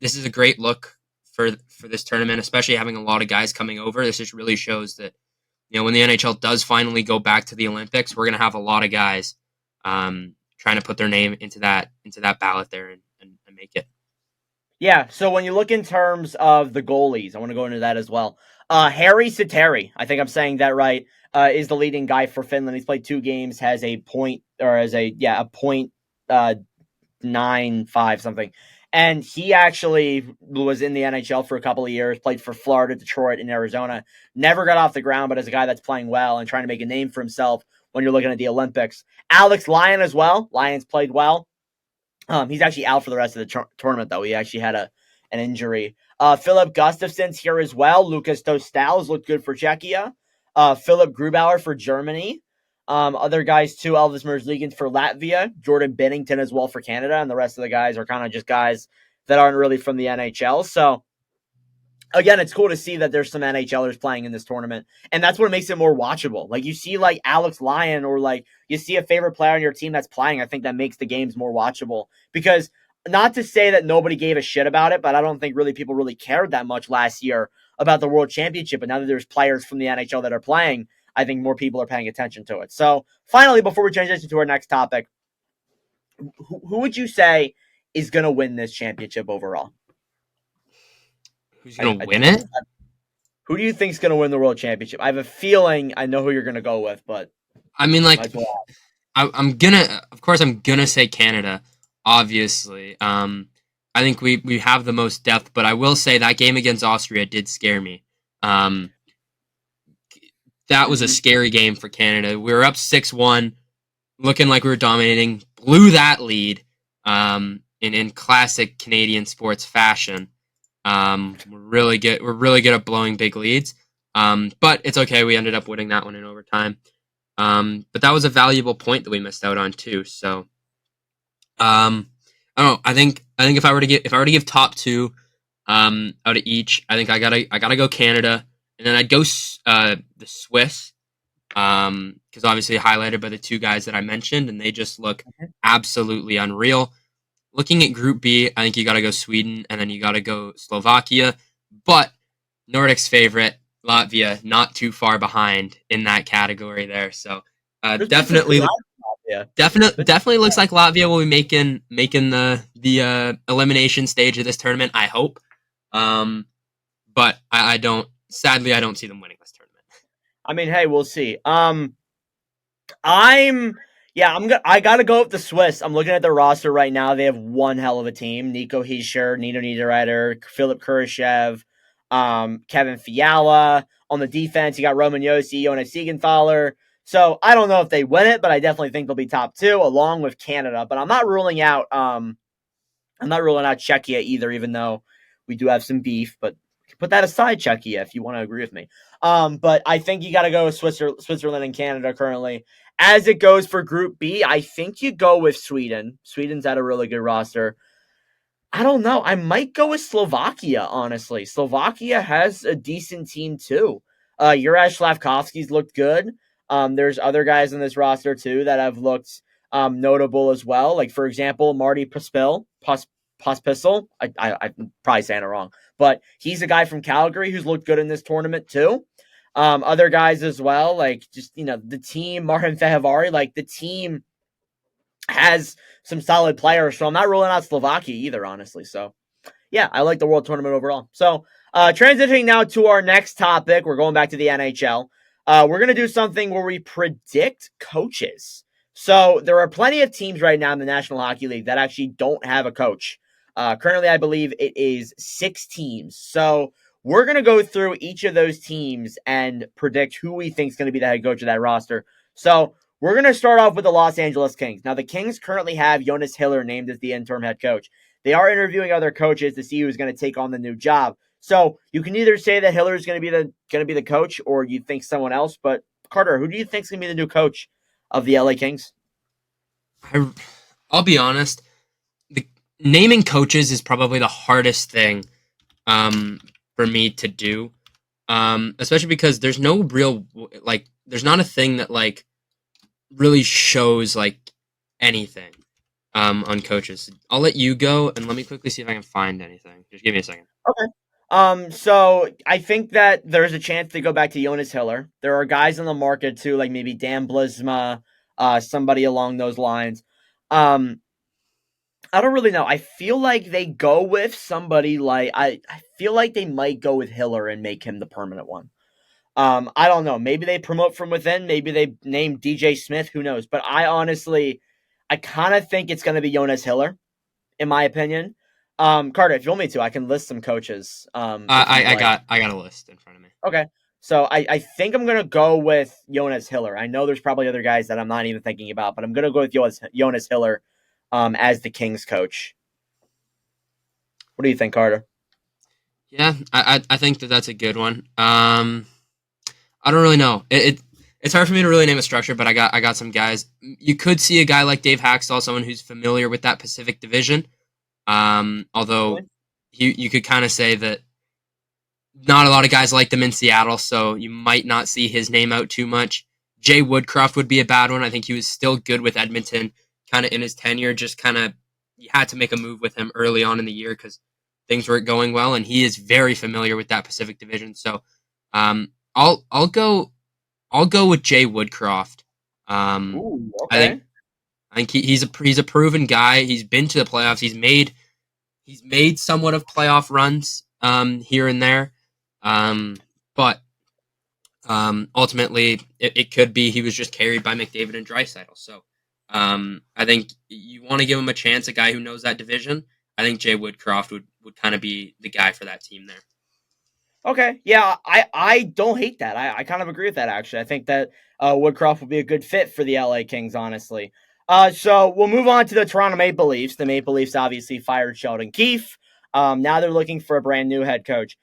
this is a great look for this tournament, especially having a lot of guys coming over. This just really shows that, when the NHL does finally go back to the Olympics, we're going to have a lot of guys trying to put their name into that ballot there and make it. Yeah, so when you look in terms of the goalies, I want to go into that as well. Harry Sateri, I think I'm saying that right, is the leading guy for Finland. He's played 2 games, has a point, or as a point 9.5 something. And he actually was in the NHL for a couple of years, played for Florida, Detroit, and Arizona. Never got off the ground, but as a guy that's playing well and trying to make a name for himself when you're looking at the Olympics. Alex Lyon as well. Lyon's played well. He's actually out for the rest of the tournament, though. He actually had an injury. Philip Gustafson's here as well. Lucas Dostals looked good for Czechia. Philip Grubauer for Germany. Other guys, too. Elvis Merzlikins for Latvia. Jordan Binnington as well for Canada. And the rest of the guys are kind of just guys that aren't really from the NHL. So, again, it's cool to see that there's some NHLers playing in this tournament, and that's what makes it more watchable. Like, you see like Alex Lyon, or like you see a favorite player on your team that's playing. I think that makes the games more watchable, because not to say that nobody gave a shit about it, but I don't think really people really cared that much last year about the World Championship. But now that there's players from the NHL that are playing, I think more people are paying attention to it. So finally, before we transition to our next topic, who would you say is going to win this championship overall? Who's gonna win it? Who do you think is going to win the World Championship? I have a feeling I know who you're going to go with, but I mean, like, I'm gonna, of course, I'm gonna say Canada. Obviously, I think we have the most depth, but I will say that game against Austria did scare me. That was a scary game for Canada. We were up 6-1, looking like we were dominating, blew that lead, in classic Canadian sports fashion. We're really good. We're really good at blowing big leads. But it's okay. We ended up winning that one in overtime. But that was a valuable point that we missed out on too. So, I don't know. I think if I were to give top two, out of each, I think I gotta go Canada, and then I'd go the Swiss, because obviously highlighted by the two guys that I mentioned, and they just look absolutely unreal. Looking at Group B, I think you got to go Sweden, and then you got to go Slovakia. But Nordic's favorite, Latvia, not too far behind in that category there. So definitely looks like Latvia will be making the elimination stage of this tournament. I hope, but I don't. Sadly, I don't see them winning this tournament. I mean, hey, we'll see. I gotta go with the Swiss. I'm looking at their roster right now. They have one hell of a team: Nico Hischier, Nino Niederreiter, Philip Kurashev, Kevin Fiala. On the defense, you got Roman Josi, Jonas Siegenthaler. So I don't know if they win it, but I definitely think they'll be top two, along with Canada. But I'm not ruling out Czechia either, even though we do have some beef. But put that aside, Czechia, if you want to agree with me. But I think you got to go with Switzerland and Canada currently. As it goes for Group B, I think you go with Sweden. Sweden's had a really good roster. I don't know. I might go with Slovakia, honestly. Slovakia has a decent team, too. Juraj Slavkovsky's looked good. There's other guys in this roster, too, that have looked notable as well. Like, for example, Marty Pospisil. I'm probably saying it wrong. But he's a guy from Calgary who's looked good in this tournament, too. Other guys as well, like just, the team, Martin Fehervari, like the team has some solid players. So I'm not ruling out Slovakia either, honestly. So yeah, I like the World Tournament overall. So transitioning now to our next topic, we're going back to the NHL. We're going to do something where we predict coaches. So there are plenty of teams right now in the National Hockey League that actually don't have a coach. Currently, I believe it is 6 teams. So we're going to go through each of those teams and predict who we think is going to be the head coach of that roster. So we're going to start off with the Los Angeles Kings. Now, the Kings currently have Jonas Hiller named as the interim head coach. They are interviewing other coaches to see who's going to take on the new job. So you can either say that Hiller is going to be the coach, or you think someone else. But Carter, who do you think is going to be the new coach of the LA Kings? I'll be honest. Naming coaches is probably the hardest thing for me to do, especially because there's no real, there's not a thing that, really shows, anything on coaches. I'll let you go, and let me quickly see if I can find anything. Just give me a second. Okay. So I think that there's a chance to go back to Jonas Hiller. There are guys on the market, too, like maybe Dan Blisma, somebody along those lines. I don't really know. I feel like they go with somebody like I feel like they might go with Hiller and make him the permanent one. I don't know. Maybe they promote from within. Maybe they name DJ Smith. Who knows? But I kind of think it's going to be Jonas Hiller, in my opinion. Carter, if you want me to, I can list some coaches. I got a list in front of me. Okay. So I think I'm going to go with Jonas Hiller. I know there's probably other guys that I'm not even thinking about, but I'm going to go with Jonas Hiller as the Kings coach. What do you think, Carter? Yeah, I think that's a good one. I don't really know. It's hard for me to really name a structure, but I got some guys. You could see a guy like Dave Haxtell, someone who's familiar with that Pacific Division. Although you could kind of say that not a lot of guys like them in Seattle, so you might not see his name out too much. Jay Woodcroft would be a bad one. I think he was still good with Edmonton, kind of in his tenure. Just kind of you had to make a move with him early on in the year because things weren't going well, and he is very familiar with that Pacific Division. So I'll go with Jay Woodcroft. Ooh, okay. I think he's a proven guy. He's been to the playoffs. He's made somewhat of playoff runs here and there. But ultimately it could be he was just carried by McDavid and Draisaitl. So I think you want to give him a chance, a guy who knows that division. I think Jay Woodcroft would kind of be the guy for that team there. Okay, yeah, I don't hate that. I kind of agree with that, actually. I think that Woodcroft would be a good fit for the LA Kings, honestly. So we'll move on to the Toronto Maple Leafs. The Maple Leafs obviously fired Sheldon Keefe. Now they're looking for a brand new head coach.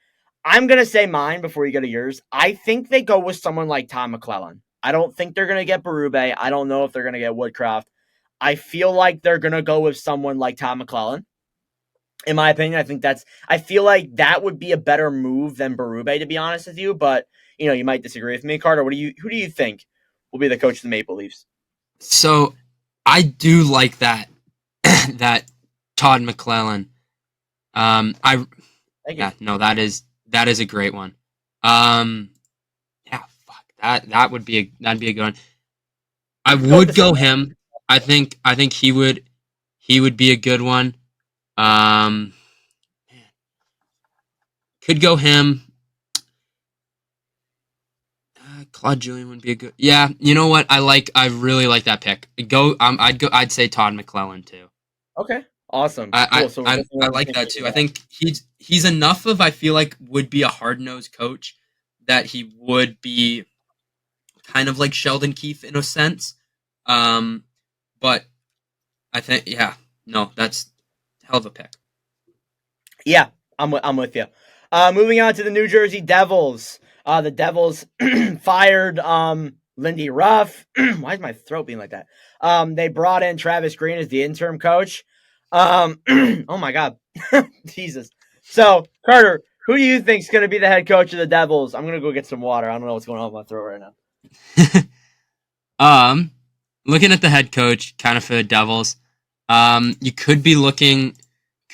I'm going to say mine before you go to yours. I think they go with someone like Todd McClellan. I don't think they're going to get Berube. I don't know if they're going to get Woodcroft. I feel like they're going to go with someone like Todd McClellan. In my opinion, I feel like that would be a better move than Berube, to be honest with you. But, you might disagree with me. Carter, who do you think will be the coach of the Maple Leafs? So I do like that, that Todd McClellan. That is a great one. That'd be a good one. I would go him. I think he would be a good one. Could go him. Claude Julien would be a good. Yeah, you know what? I really like that pick. I'd say Todd McClellan too. Okay, awesome. I Cool. I like that too. I think he's enough of, I feel like, would be a hard-nosed coach that he would be kind of like Sheldon Keefe in a sense. But I think that's a hell of a pick. Yeah, I'm with you. Moving on to the New Jersey Devils. The Devils fired Lindy Ruff. Why is my throat being like that? They brought in Travis Green as the interim coach. Oh my God, Jesus. So Carter, who do you think is going to be the head coach of the Devils? I'm going to go get some water. I don't know what's going on with my throat right now. Looking at the head coach, kind of for the Devils, you could be looking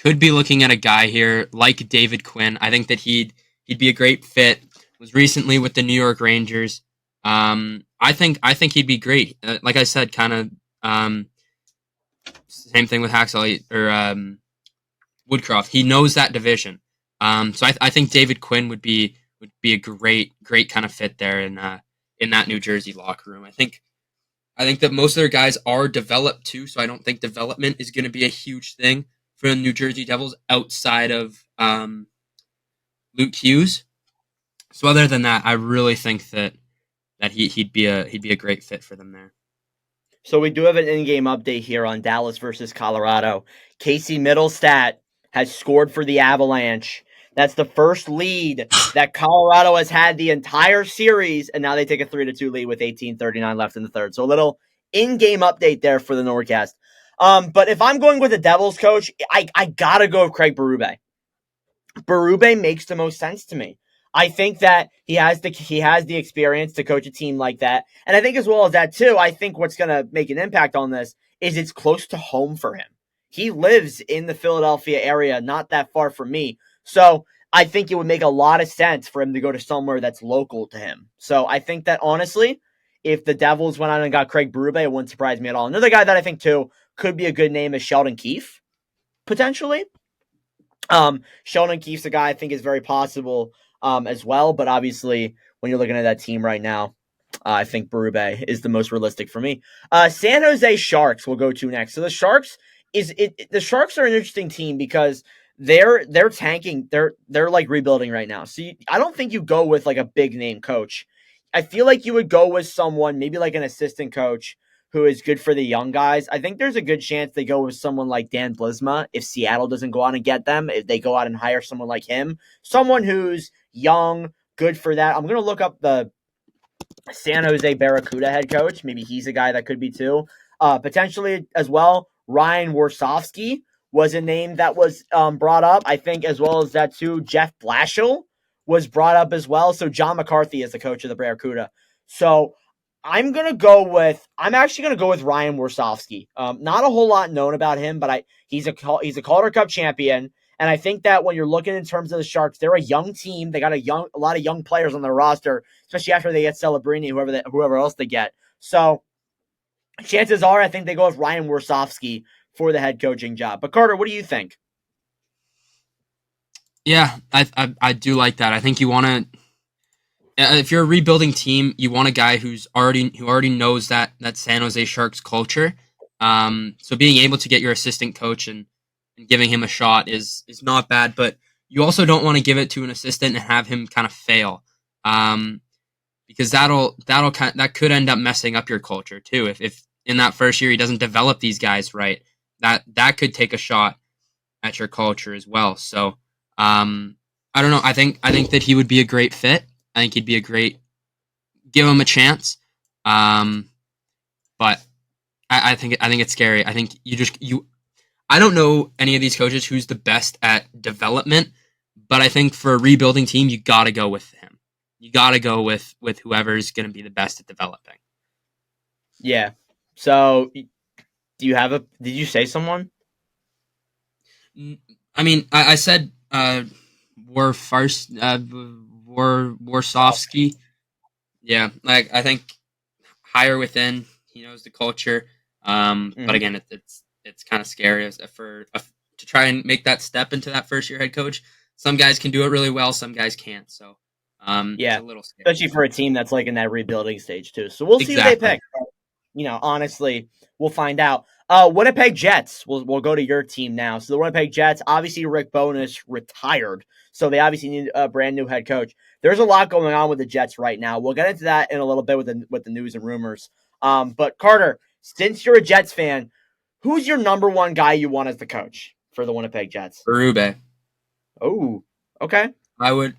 at a guy here like David Quinn. I think that he'd be a great fit. Was recently with the New York Rangers. I think he'd be great. Like I said, kind of same thing with Haxtell or Woodcroft. He knows that division. So I think David Quinn would be a great kind of fit there in that New Jersey locker room. I think that most of their guys are developed too, so I don't think development is going to be a huge thing for the New Jersey Devils outside of Luke Hughes. So other than that, I really think that he'd be a great fit for them there. So we do have an in-game update here on Dallas versus Colorado. Casey Middlestat has scored for the Avalanche. That's the first lead that Colorado has had the entire series, and now they take a 3-2 lead with 18:39 left in the third. So a little in-game update there for the NordCast. But if I'm going with a Devils coach, I gotta go with Craig Berube. Berube makes the most sense to me. I think that he has the experience to coach a team like that. And I think as well as that too, I think what's going to make an impact on this is it's close to home for him. He lives in the Philadelphia area, not that far from me. So I think it would make a lot of sense for him to go to somewhere that's local to him. So I think that honestly, if the Devils went out and got Craig Berube, it wouldn't surprise me at all. Another guy that I think too could be a good name is Sheldon Keefe. potentially. Sheldon Keefe's a guy I think is very possible as well, but obviously when you're looking at that team right now, I think Berube is the most realistic for me. San Jose Sharks will go to next. So the Sharks the Sharks are an interesting team because they're tanking. They're like rebuilding right now. So I don't think you go with like a big name coach. I feel like you would go with someone maybe like an assistant coach who is good for the young guys. I think there's a good chance they go with someone like Dan Blisma if Seattle doesn't go out and get them. If they go out and hire someone like him, someone who's young, good for that. I'm gonna look up the San Jose Barracuda head coach. Maybe he's a guy that could be too. Potentially as well, Ryan Warsofsky was a name that was brought up. I think as well as that too, Jeff Blashill was brought up as well. So John McCarthy is the coach of the Barracuda. So I'm actually gonna go with Ryan Warsofsky. Not a whole lot known about him, but he's a Calder Cup champion. And I think that when you're looking in terms of the Sharks, they're a young team. They got a lot of young players on their roster, especially after they get Celebrini, whoever else they get. So chances are, I think they go with Ryan Warsofsky for the head coaching job. But Carter, what do you think? Yeah, I do like that. I think you want to, if you're a rebuilding team, you want a guy who already knows that San Jose Sharks culture. So being able to get your assistant coach and giving him a shot is not bad, but you also don't want to give it to an assistant and have him kind of fail, because that could end up messing up your culture too. If in that first year he doesn't develop these guys right, that could take a shot at your culture as well. So I don't know. I think that he would be a great fit. I think he'd be give him a chance. But I think it's scary. I think I don't know any of these coaches who's the best at development, but I think for a rebuilding team, you got to go with him. You got to go with whoever's going to be the best at developing. Yeah. So, did you say someone? I mean, I said Warsofsky. Yeah, like I think higher within, he knows the culture. But again, it's kind of scary to try and make that step into that first year head coach. Some guys can do it really well, some guys can't. So yeah, it's a little scary. Especially for a team that's like in that rebuilding stage too. So we'll see who they pick. Honestly, we'll find out. Winnipeg Jets. We'll go to your team now. So the Winnipeg Jets, obviously Rick Bowness retired, so they obviously need a brand new head coach. There's a lot going on with the Jets right now. We'll get into that in a little bit with the news and rumors. But Carter, since you're a Jets fan, who's your number one guy you want as the coach for the Winnipeg Jets? Berube. Oh, okay.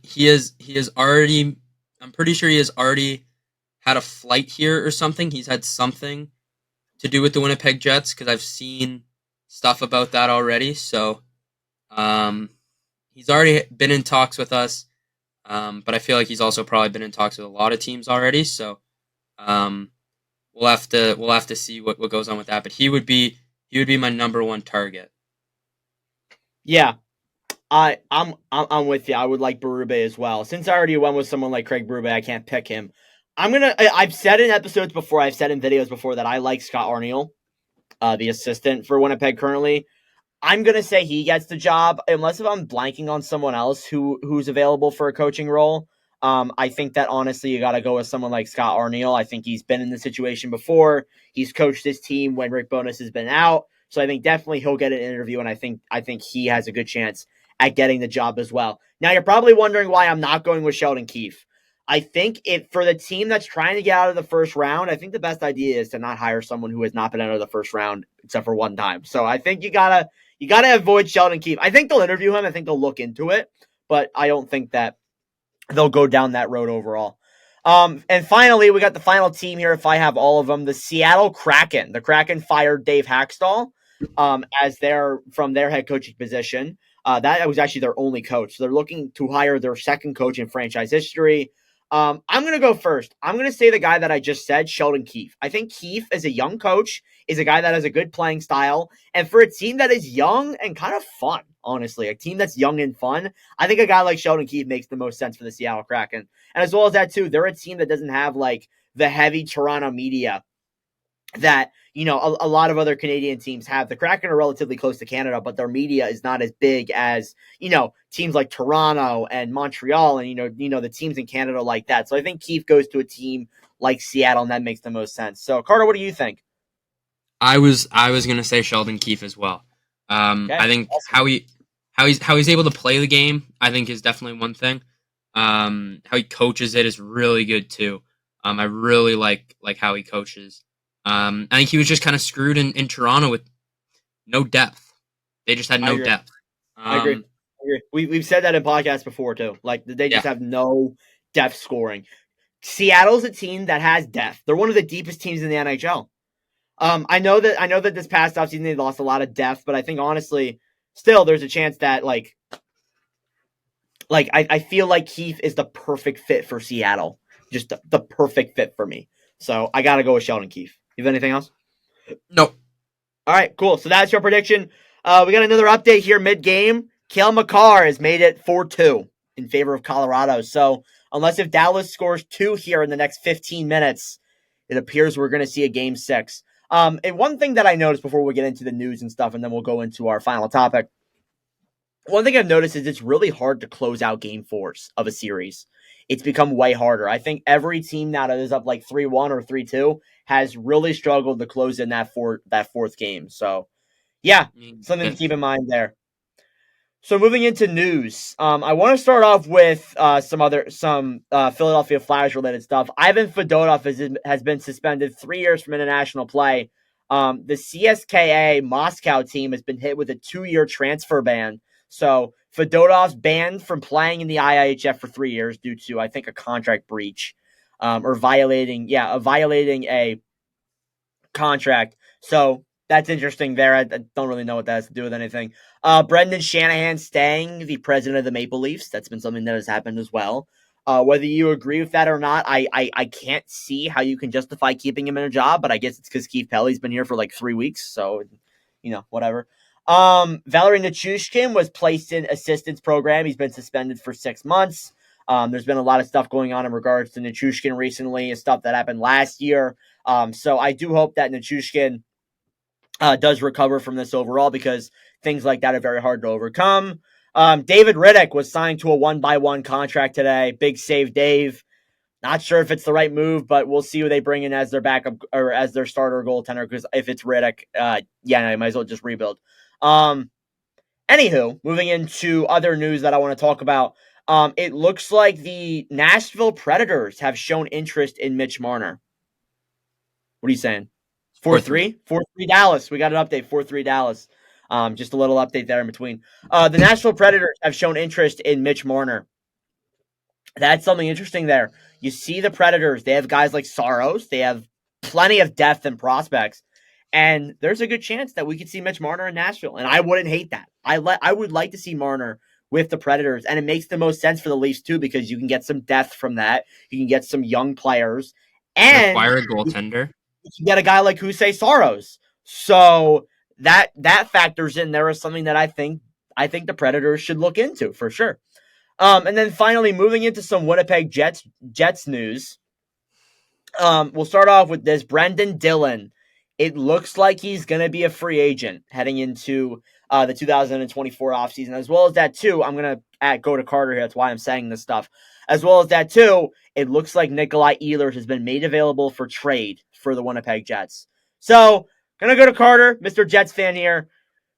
He is already, I'm pretty sure he has already had a flight here or something. He's had something to do with the Winnipeg Jets because I've seen stuff about that already. So he's already been in talks with us, but I feel like he's also probably been in talks with a lot of teams already. So we'll have to see what goes on with that. But he would be my number one target. Yeah, I'm with you. I would like Berube as well. Since I already went with someone like Craig Berube, I can't pick him. I've said in episodes before, I've said in videos before that I like Scott Arniel, the assistant for Winnipeg currently. I'm gonna say he gets the job, unless if I'm blanking on someone else who's available for a coaching role. I think that honestly you gotta go with someone like Scott Arniel. I think he's been in this situation before. He's coached this team when Rick Bowness has been out. So I think definitely he'll get an interview, and I think he has a good chance at getting the job as well. Now you're probably wondering why I'm not going with Sheldon Keefe. I think for the team that's trying to get out of the first round, I think the best idea is to not hire someone who has not been out of the first round except for one time. So I think you gotta avoid Sheldon Keefe. I think they'll interview him. I think they'll look into it, but I don't think that they'll go down that road overall. And finally, we got the final team here. If I have all of them, the Seattle Kraken. The Kraken fired Dave Haxtell as from their head coaching position. That was actually their only coach. So they're looking to hire their second coach in franchise history. I'm going to go first. I'm going to say the guy that I just said, Sheldon Keefe. I think Keefe, as a young coach, is a guy that has a good playing style. And for a team that is young and kind of fun, honestly, a team that's young and fun, I think a guy like Sheldon Keefe makes the most sense for the Seattle Kraken. And as well as that, too, they're a team that doesn't have, like, the heavy Toronto media that, a lot of other Canadian teams have. The Kraken are relatively close to Canada, but their media is not as big as, teams like Toronto and Montreal and, the teams in Canada like that. So I think Keefe goes to a team like Seattle, and that makes the most sense. So, Carter, what do you think? I was going to say Sheldon Keefe as well. Okay, I think awesome. how he's able to play the game, I think, is definitely one thing. How he coaches it is really good too. I really like how he coaches. I think he was just kind of screwed in Toronto with no depth. They just had no depth. I agree. We've said that in podcasts before too. Like, they just have no depth scoring. Seattle's a team that has depth. They're one of the deepest teams in the NHL. I know that this past offseason they lost a lot of depth, but I think honestly, still there's a chance that I feel like Keefe is the perfect fit for Seattle. Just the perfect fit for me. So I gotta go with Sheldon Keefe. You have anything else? Nope. All right, cool. So that's your prediction. We got another update here mid-game. Cale Makar has made it 4-2 in favor of Colorado. So unless if Dallas scores 2 here in the next 15 minutes, it appears we're going to see a game 6. And one thing that I noticed before we get into the news and stuff, and then we'll go into our final topic. One thing I've noticed is it's really hard to close out game 4s of a series. It's become way harder. I think every team now that is up like 3-1 or 3-2 has really struggled to close in that fourth game. So, yeah, something to keep in mind there. So moving into news, I want to start off with some Philadelphia Flyers related stuff. Ivan Fedotov has been suspended 3 years from international play. The CSKA Moscow team has been hit with a 2-year transfer ban. So Fedotov's banned from playing in the IIHF for 3 years due to, I think, a contract breach or violating a contract. So that's interesting there. I don't really know what that has to do with anything. Brendan Shanahan staying the president of the Maple Leafs. That's been something that has happened as well. Whether you agree with that or not, I can't see how you can justify keeping him in a job, but I guess it's because Keith Pelly's been here for like 3 weeks, so, whatever. Valery Nichushkin was placed in assistance program. He's been suspended for 6 months. There's been a lot of stuff going on in regards to Nichushkin recently and stuff that happened last year. So I do hope that Nichushkin does recover from this overall because things like that are very hard to overcome. David Riddick was signed to a 1-by-1 contract today. Big save, Dave. Not sure if it's the right move, but we'll see who they bring in as their backup or as their starter goaltender. Because if it's Riddick, I might as well just rebuild. Anywho, moving into other news that I want to talk about. It looks like the Nashville Predators have shown interest in Mitch Marner. What are you saying? 4-3? 4-3 Dallas. We got an update. 4-3 Dallas. Just a little update there in between. The Nashville Predators have shown interest in Mitch Marner. That's something interesting there. You see the Predators. They have guys like Saros. They have plenty of depth and prospects. And there's a good chance that we could see Mitch Marner in Nashville. And I wouldn't hate that. I would like to see Marner with the Predators. And it makes the most sense for the Leafs, too, because you can get some depth from that. You can get some young players. And acquire a goaltender. You can get a guy like Jose Saros. So that factors in there as something that I think the Predators should look into for sure. And then finally, moving into some Winnipeg Jets news. We'll start off with this. Brendan Dillon. It looks like he's going to be a free agent heading into the 2024 offseason. As well as that, too, I'm going to go to Carter here. That's why I'm saying this stuff. As well as that, too, it looks like Nikolai Ehlers has been made available for trade for the Winnipeg Jets. So, going to go to Carter, Mr. Jets fan here.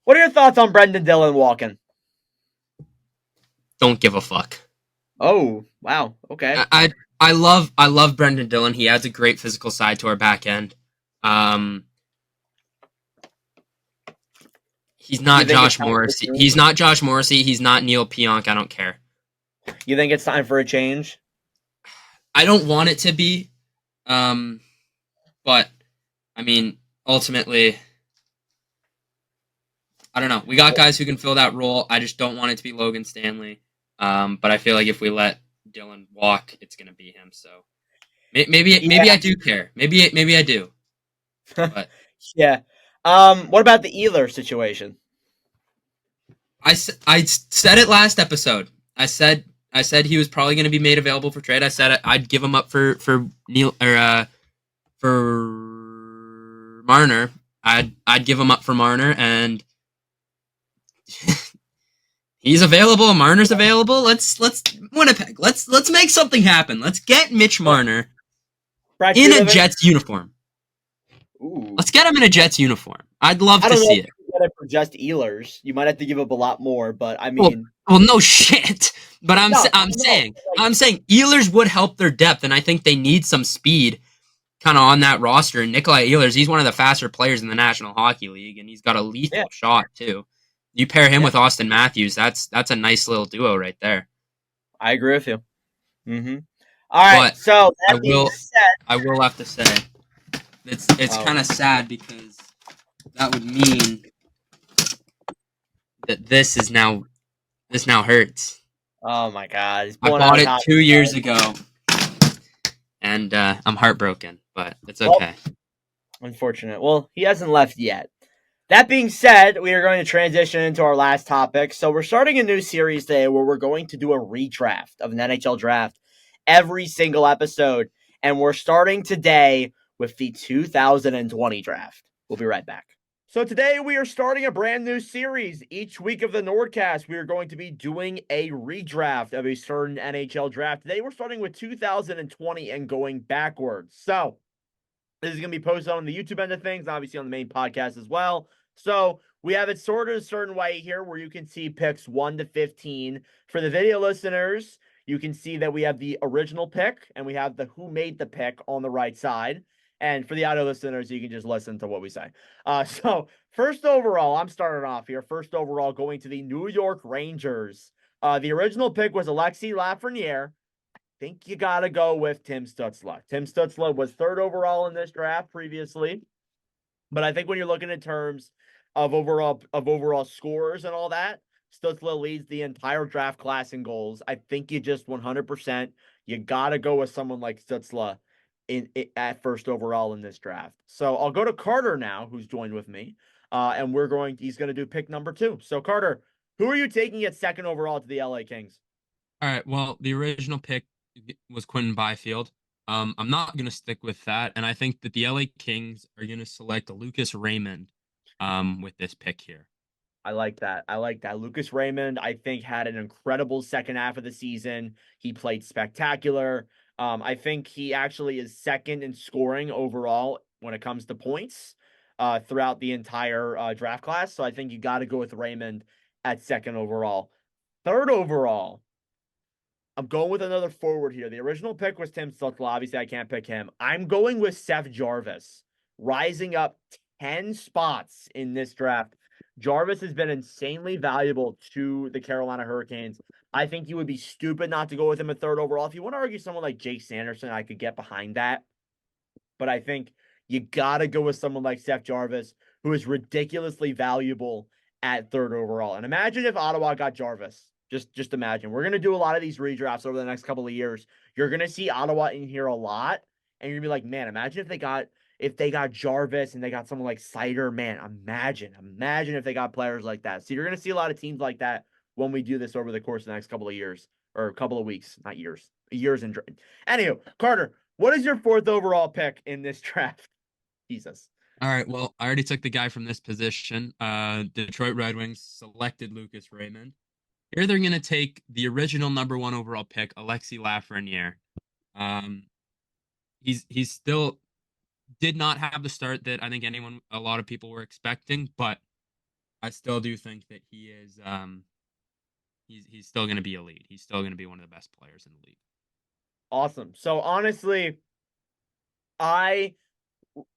What are your thoughts on Brendan Dillon walking? Don't give a fuck. Oh, wow. Okay. I love Brendan Dillon. He adds a great physical side to our back end. He's not Josh Morrissey. He's not Josh Morrissey. He's not Neil Pionk. I don't care. You think it's time for a change? I don't want it to be. But, I mean, ultimately, I don't know. We got guys who can fill that role. I just don't want it to be Logan Stanley. But I feel like if we let Dillon walk, it's going to be him. So maybe I do care. Maybe I do. But yeah. What about the Ehlers situation? I said it last episode. I said he was probably going to be made available for trade. I said I'd give him up for Neil or for Marner, I'd give him up for Marner, and he's available. Marner's available. Let's Winnipeg. Let's make something happen. Let's get Mitch Marner Brad, in a Jets uniform. Ooh. Let's get him in a Jets uniform. I'd love to see it. Get it for just Ehlers. You might have to give up a lot more, but I mean, well no shit. But I'm saying Ehlers would help their depth, and I think they need some speed kind of on that roster. And Nikolai Ehlers, he's one of the faster players in the National Hockey League, and he's got a lethal shot too. You pair him with Austin Matthews, that's a nice little duo right there. I agree with you. Mm-hmm. All right, but so I will have to say it's kind of sad because that would mean that this now hurts. Oh my God! I bought it 2 years ago, and I'm heartbroken, but it's okay. Unfortunate. Well, he hasn't left yet. That being said, we are going to transition into our last topic. So we're starting a new series today where we're going to do a redraft of an NHL draft every single episode, and we're starting today with the 2020 draft. We'll be right back. So today we are starting a brand new series. Each week of the NordCast, we are going to be doing a redraft of a certain NHL draft. Today we're starting with 2020 and going backwards. So this is going to be posted on the YouTube end of things, obviously on the main podcast as well. So we have it sorted a certain way here where you can see picks 1 to 15. For the video listeners, you can see that we have the original pick and we have the who made the pick on the right side. And for the audio listeners, you can just listen to what we say. So first overall, I'm starting off here. First overall, going to the New York Rangers. The original pick was Alexis Lafreniere. I think you got to go with Tim Stützle. Tim Stützle was third overall in this draft previously. But I think when you're looking in terms of overall scores and all that, Stützle leads the entire draft class in goals. I think you just 100%, you got to go with someone like Stützle at first overall in this draft. So I'll go to Carter now, who's joined with me, and he's going to do pick number 2. So Carter, who are you taking at second overall to the LA Kings? All right, well, the original pick was Quentin Byfield. I'm not going to stick with that, and I think that the LA Kings are going to select Lucas Raymond with this pick here. I like that. Lucas Raymond, I think, had an incredible second half of the season. He played spectacular. I think he actually is second in scoring overall when it comes to points throughout the entire draft class. So I think you got to go with Raymond at second overall. Third overall, I'm going with another forward here. The original pick was Tim Stützle. Obviously, I can't pick him. I'm going with Seth Jarvis, rising up 10 spots in this draft. Jarvis has been insanely valuable to the Carolina Hurricanes. I think you would be stupid not to go with him at third overall. If you want to argue someone like Jake Sanderson, I could get behind that. But I think you got to go with someone like Seth Jarvis, who is ridiculously valuable at third overall. And imagine if Ottawa got Jarvis. Just imagine. We're going to do a lot of these redrafts over the next couple of years. You're going to see Ottawa in here a lot. And you're going to be like, man, imagine if they got Jarvis and they got someone like Sider. Man, imagine if they got players like that. So you're going to see a lot of teams like that when we do this over the course of the next couple of years. Or a couple of weeks, not years. Years in. Anywho, Carter, what is your fourth overall pick in this draft? Jesus. All right, well, I already took the guy from this position. Detroit Red Wings selected Lucas Raymond. Here they're going to take the original number 1 overall pick, Alexis Lafreniere. He's still did not have the start that I think a lot of people were expecting, but I still do think that he is he's still going to be elite. He's still going to be one of the best players in the league. Awesome. So honestly, I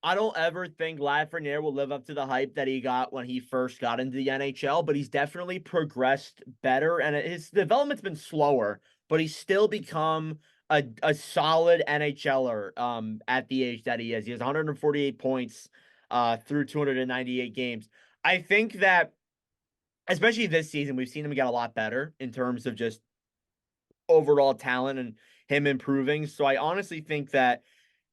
don't ever think Lafreniere will live up to the hype that he got when he first got into the NHL, but he's definitely progressed better, and his development's been slower, but he's still become a solid NHLer at the age that he is. He has 148 points through 298 games. I think that, especially this season, we've seen him get a lot better in terms of just overall talent and him improving. So I honestly think that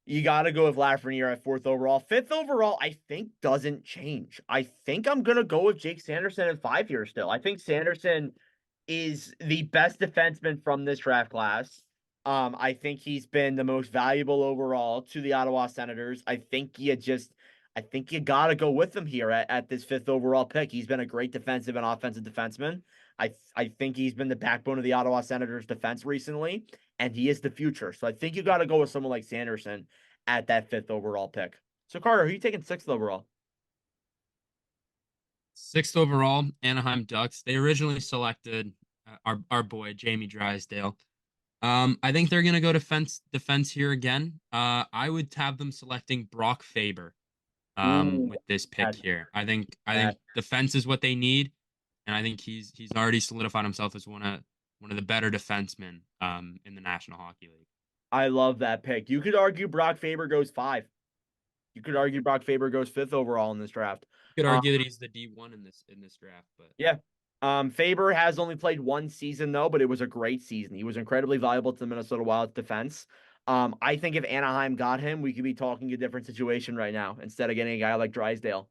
you got to go with Lafreniere at fourth overall. Fifth overall, I think, doesn't change. I think I'm going to go with Jake Sanderson at 5 years still. I think Sanderson is the best defenseman from this draft class. I think he's been the most valuable overall to the Ottawa Senators. I think I think you got to go with him here at this fifth overall pick. He's been a great defensive and offensive defenseman. I think he's been the backbone of the Ottawa Senators defense recently, and he is the future. So I think you got to go with someone like Sanderson at that fifth overall pick. So Carter, who are you taking sixth overall? Sixth overall, Anaheim Ducks. They originally selected our boy Jamie Drysdale. I think they're gonna go defense here again. I would have them selecting Brock Faber Ooh, with this pick bad, here. I think bad. defense is what they need, and I think he's already solidified himself as one of the better defensemen in the National Hockey League. I love that pick. You could argue Brock Faber goes five. You could argue Brock Faber goes fifth overall in this draft. You could Um, argue that he's the D1 in this draft, but yeah. Faber has only played one season though, but it was a great season. He was incredibly valuable to the Minnesota Wild's defense. I think if Anaheim got him, we could be talking a different situation right now instead of getting a guy like Drysdale.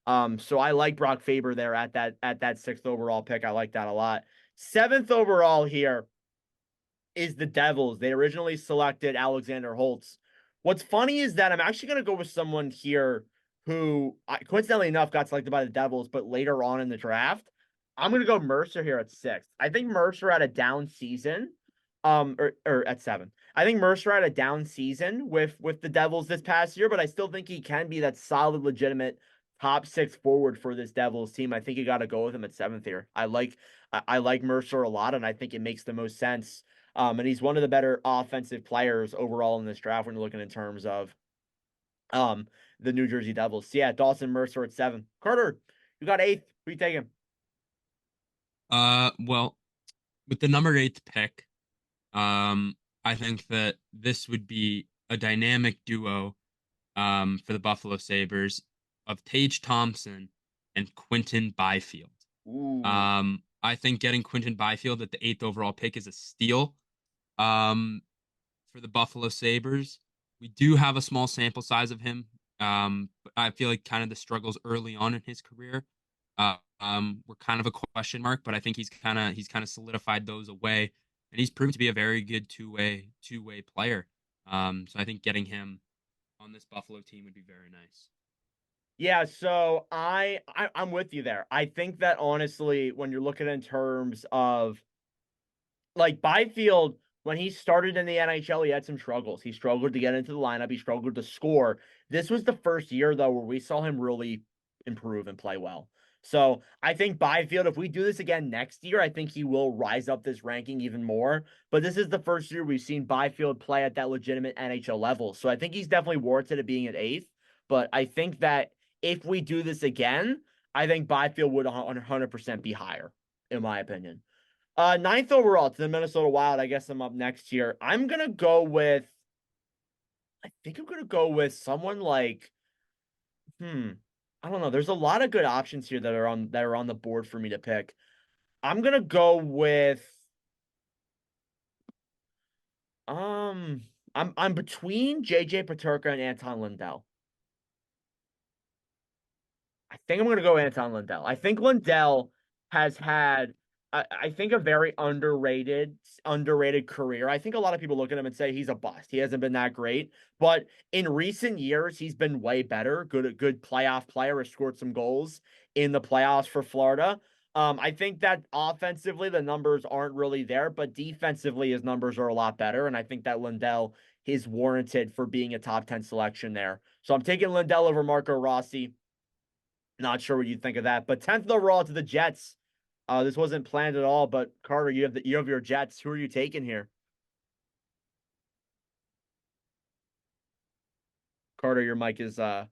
So I like Brock Faber there at that sixth overall pick. I like that a lot. Seventh overall here is the Devils. They originally selected Alexander Holtz. What's funny is that I'm actually going to go with someone here who, coincidentally enough, got selected by the Devils, but later on in the draft. I'm going to go Mercer here at sixth. I think Mercer had a down season, or at seven. I think Mercer had a down season with the Devils this past year, but I still think he can be that solid, legitimate top six forward for this Devils team. I think you got to go with him at seventh here. I like Mercer a lot, and I think it makes the most sense and he's one of the better offensive players overall in this draft when you're looking in terms of um the New Jersey Devils. So yeah, Dawson Mercer at seven. Carter, you got eighth. Who you taking? well, with the number eighth pick, I think that this would be a dynamic duo for the Buffalo Sabres of Tage Thompson and Quinton Byfield. Ooh, I think getting Quinton Byfield at the eighth overall pick is a steal um, for the Buffalo Sabres. We do have a small sample size of him, but I feel like kind of the struggles early on in his career were kind of a question mark, but I think he's kind of solidified those away, and he's proven to be a very good two way player. So I think getting him on this Buffalo team would be very nice. yeah. So I'm with you there. I think that honestly, when you're looking in terms of like Byfield, when he started in the NHL, he had some struggles. He struggled to get into the lineup. He struggled to score. This was the first year, though, where we saw him really improve and play well. So I think Byfield, if we do this again next year, I think he will rise up this ranking even more. But this is the first year we've seen Byfield play at that legitimate NHL level. So I think he's definitely warranted at being at eighth. But I think that if we do this again, I think Byfield would 100% be higher, in my opinion. Ninth overall to the Minnesota Wild. I guess I'm up next here. I think I'm gonna go with someone like, hmm, I don't know. There's a lot of good options here that are on the board for me to pick. I'm gonna go with, um, I'm between JJ Paterka and Anton Lindell. I think I'm going to go Anton Lindell. I think Lindell has had, I think, a very underrated career. I think a lot of people look at him and say he's a bust. He hasn't been that great, but in recent years, he's been way better. Good playoff player. Has scored some goals in the playoffs for Florida. I think that offensively the numbers aren't really there, but defensively his numbers are a lot better, and I think that Lindell is warranted for being a top 10 selection there. So I'm taking Lindell over Marco Rossi. Not sure what you think of that, but 10th overall to the Jets. This wasn't planned at all, but Carter, you have your Jets. Who are you taking here? Carter, your mic is Ah,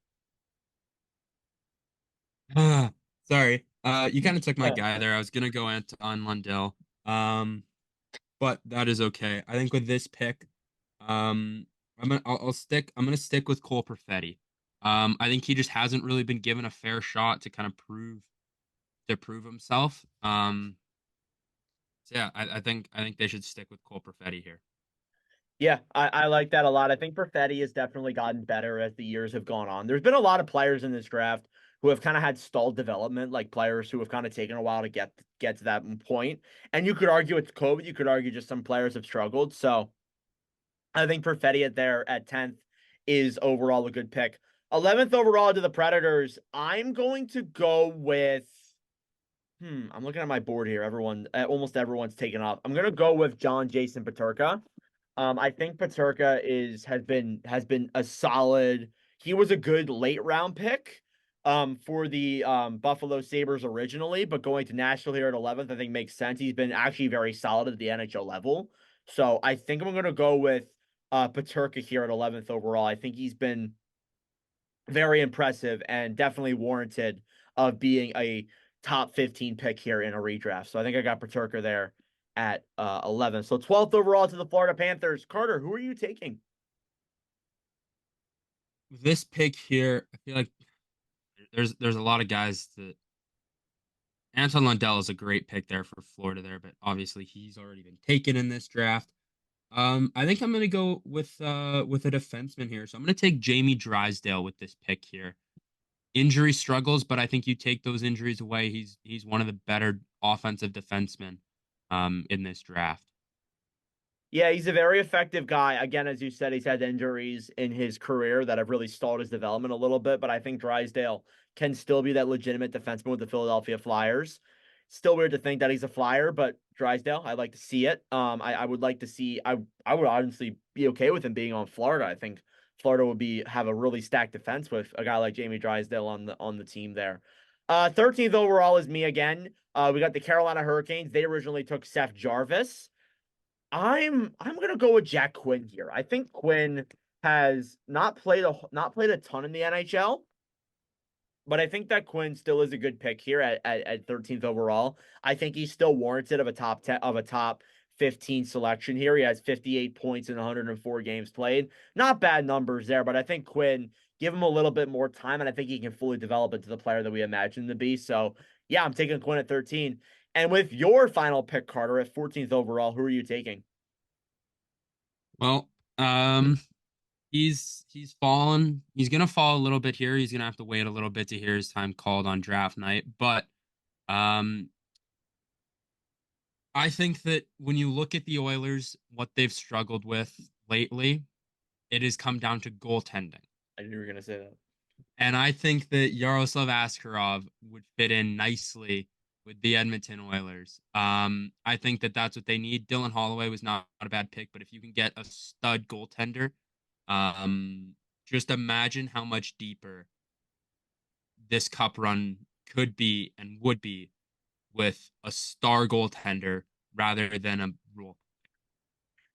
sorry. You kind of took my guy there. I was gonna go on Lundell. But that is okay. I think with this pick, I'm gonna stick with Cole Perfetti. I think he just hasn't really been given a fair shot to kind of prove himself. So yeah, I think they should stick with Cole Perfetti here. Yeah, I like that a lot. I think Perfetti has definitely gotten better as the years have gone on. There's been a lot of players in this draft who have kind of had stalled development, like players who have kind of taken a while to get to that point. And you could argue it's COVID. You could argue just some players have struggled. So I think Perfetti at 10th is overall a good pick. 11th overall to the Predators. I'm going to go with. I'm looking at my board here. Almost everyone's taken off. I'm gonna go with John Jason Paterka. I think Paterka has been a solid. He was a good late round pick, for the Buffalo Sabres originally, but going to Nashville here at 11th, I think makes sense. He's been actually very solid at the NHL level, so I think I'm gonna go with Paterka here at 11th overall. I think he's been very impressive and definitely warranted of being a top 15 pick here in a redraft. So I think I got Paterka there at 11. So 12th overall to the Florida Panthers. Carter, who are you taking? This pick here, I feel like there's a lot of guys that Anton Lundell is a great pick there for Florida there, but obviously he's already been taken in this draft. I think I'm gonna go with a defenseman here. So I'm gonna take Jamie Drysdale with this pick here. Injury struggles, but I think you take those injuries away. He's one of the better offensive defensemen in this draft. Yeah, he's a very effective guy. Again, as you said, he's had injuries in his career that have really stalled his development a little bit, but I think Drysdale can still be that legitimate defenseman with the Philadelphia Flyers. Still weird to think that he's a Flyer, but Drysdale, I'd like to see it. I would like to see. I would honestly be okay with him being on Florida. I think Florida would have a really stacked defense with a guy like Jamie Drysdale on the team there. 13th overall is me again. We got the Carolina Hurricanes. They originally took Seth Jarvis. I'm gonna go with Jack Quinn here. I think Quinn has not played a ton in the NHL, but I think that Quinn still is a good pick here at 13th overall. I think he's still warranted of a top 10 of a top 15 selection here. He has 58 points in 104 games played. Not bad numbers there, but I think Quinn, give him a little bit more time, and I think he can fully develop into the player that we imagine him to be. So yeah, I'm taking Quinn at 13. And with your final pick, Carter, at 14th overall, who are you taking? Well, he's fallen. He's gonna fall a little bit here. He's gonna have to wait a little bit to hear his time called on draft night. But um, I think that when you look at the Oilers, what they've struggled with lately, it has come down to goaltending. I knew you were gonna say that. And I think that Yaroslav Askarov would fit in nicely with the Edmonton Oilers. I think that that's what they need. Dylan Holloway was not a bad pick, but if you can get a stud goaltender, just imagine how much deeper this cup run could be and would be with a star goaltender rather than a rule.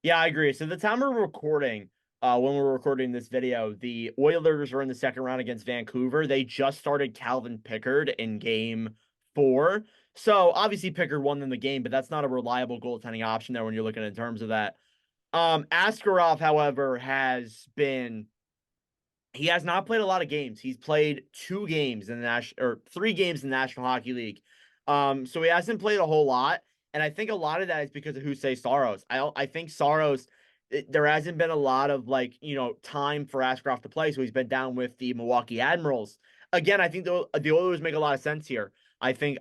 Yeah, I agree. So the time we're recording, when we're recording this video, the Oilers are in the second round against Vancouver. They just started Calvin Pickard in game 4. So obviously Pickard won them the game, but that's not a reliable goaltending option there when you're looking in terms of that. Askarov, however, he has not played a lot of games. He's played 2 games in the national or 3 games in the National Hockey League. So he hasn't played a whole lot, and I think a lot of that is because of Hussein Saros. I think Saros, there hasn't been a lot of time for Askarov to play, so he's been down with the Milwaukee Admirals. Again, I think the Oilers make a lot of sense here. I think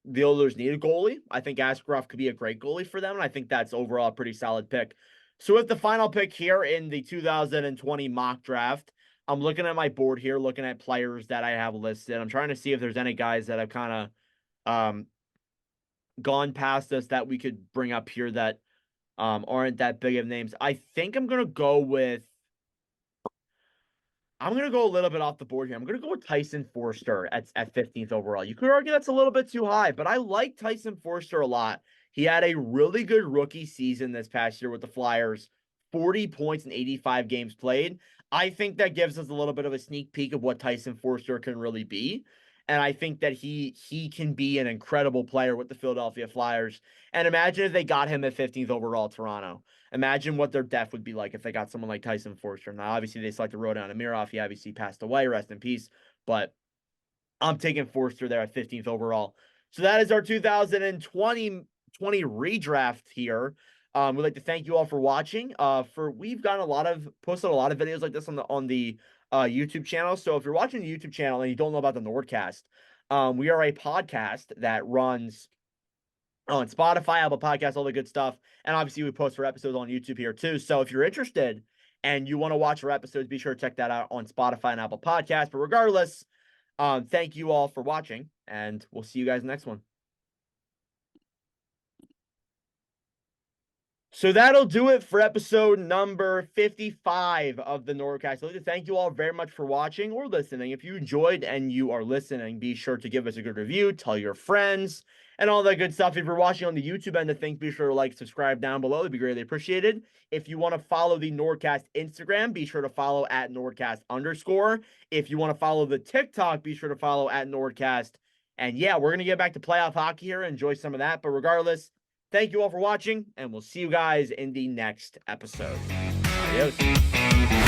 the Oilers need a goalie. I think Askarov could be a great goalie for them, and I think that's overall a pretty solid pick. So with the final pick here in the 2020 mock draft, I'm looking at my board here, looking at players that I have listed. I'm trying to see if there's any guys that have kind of gone past us that we could bring up here that aren't that big of names. I think I'm gonna go a little bit off the board here. I'm gonna go with Tyson Forster at 15th overall. You could argue that's a little bit too high, but I like Tyson Forster a lot. He had a really good rookie season this past year with the Flyers, 40 points in 85 games played. I think that gives us a little bit of a sneak peek of what Tyson Forster can really be. And I think that he can be an incredible player with the Philadelphia Flyers. And imagine if they got him at 15th overall, Toronto. Imagine what their depth would be like if they got someone like Tyson Forster. Now, obviously, they selected Rodon Amirov. He obviously passed away. Rest in peace. But I'm taking Forster there at 15th overall. So that is our 2020 redraft here. We'd like to thank you all for watching. We've gotten posted a lot of videos like this on the YouTube channel. So if you're watching the YouTube channel and you don't know about the NordCast, we are a podcast that runs on Spotify, Apple Podcasts, all the good stuff. And obviously we post for episodes on YouTube here too. So if you're interested and you want to watch our episodes, be sure to check that out on Spotify and Apple Podcasts. But regardless, thank you all for watching, and we'll see you guys next one. So that'll do it for episode number 55 of the NordCast. I'd like to thank you all very much for watching or listening. If you enjoyed and you are listening, be sure to give us a good review, tell your friends, and all that good stuff. If you're watching on the YouTube end of things, be sure to like, subscribe down below. It'd be greatly appreciated. If you want to follow the NordCast Instagram, be sure to follow at NordCast_. If you want to follow the TikTok, be sure to follow at NordCast. And yeah, we're going to get back to playoff hockey here and enjoy some of that. But regardless, thank you all for watching, and we'll see you guys in the next episode. Adios.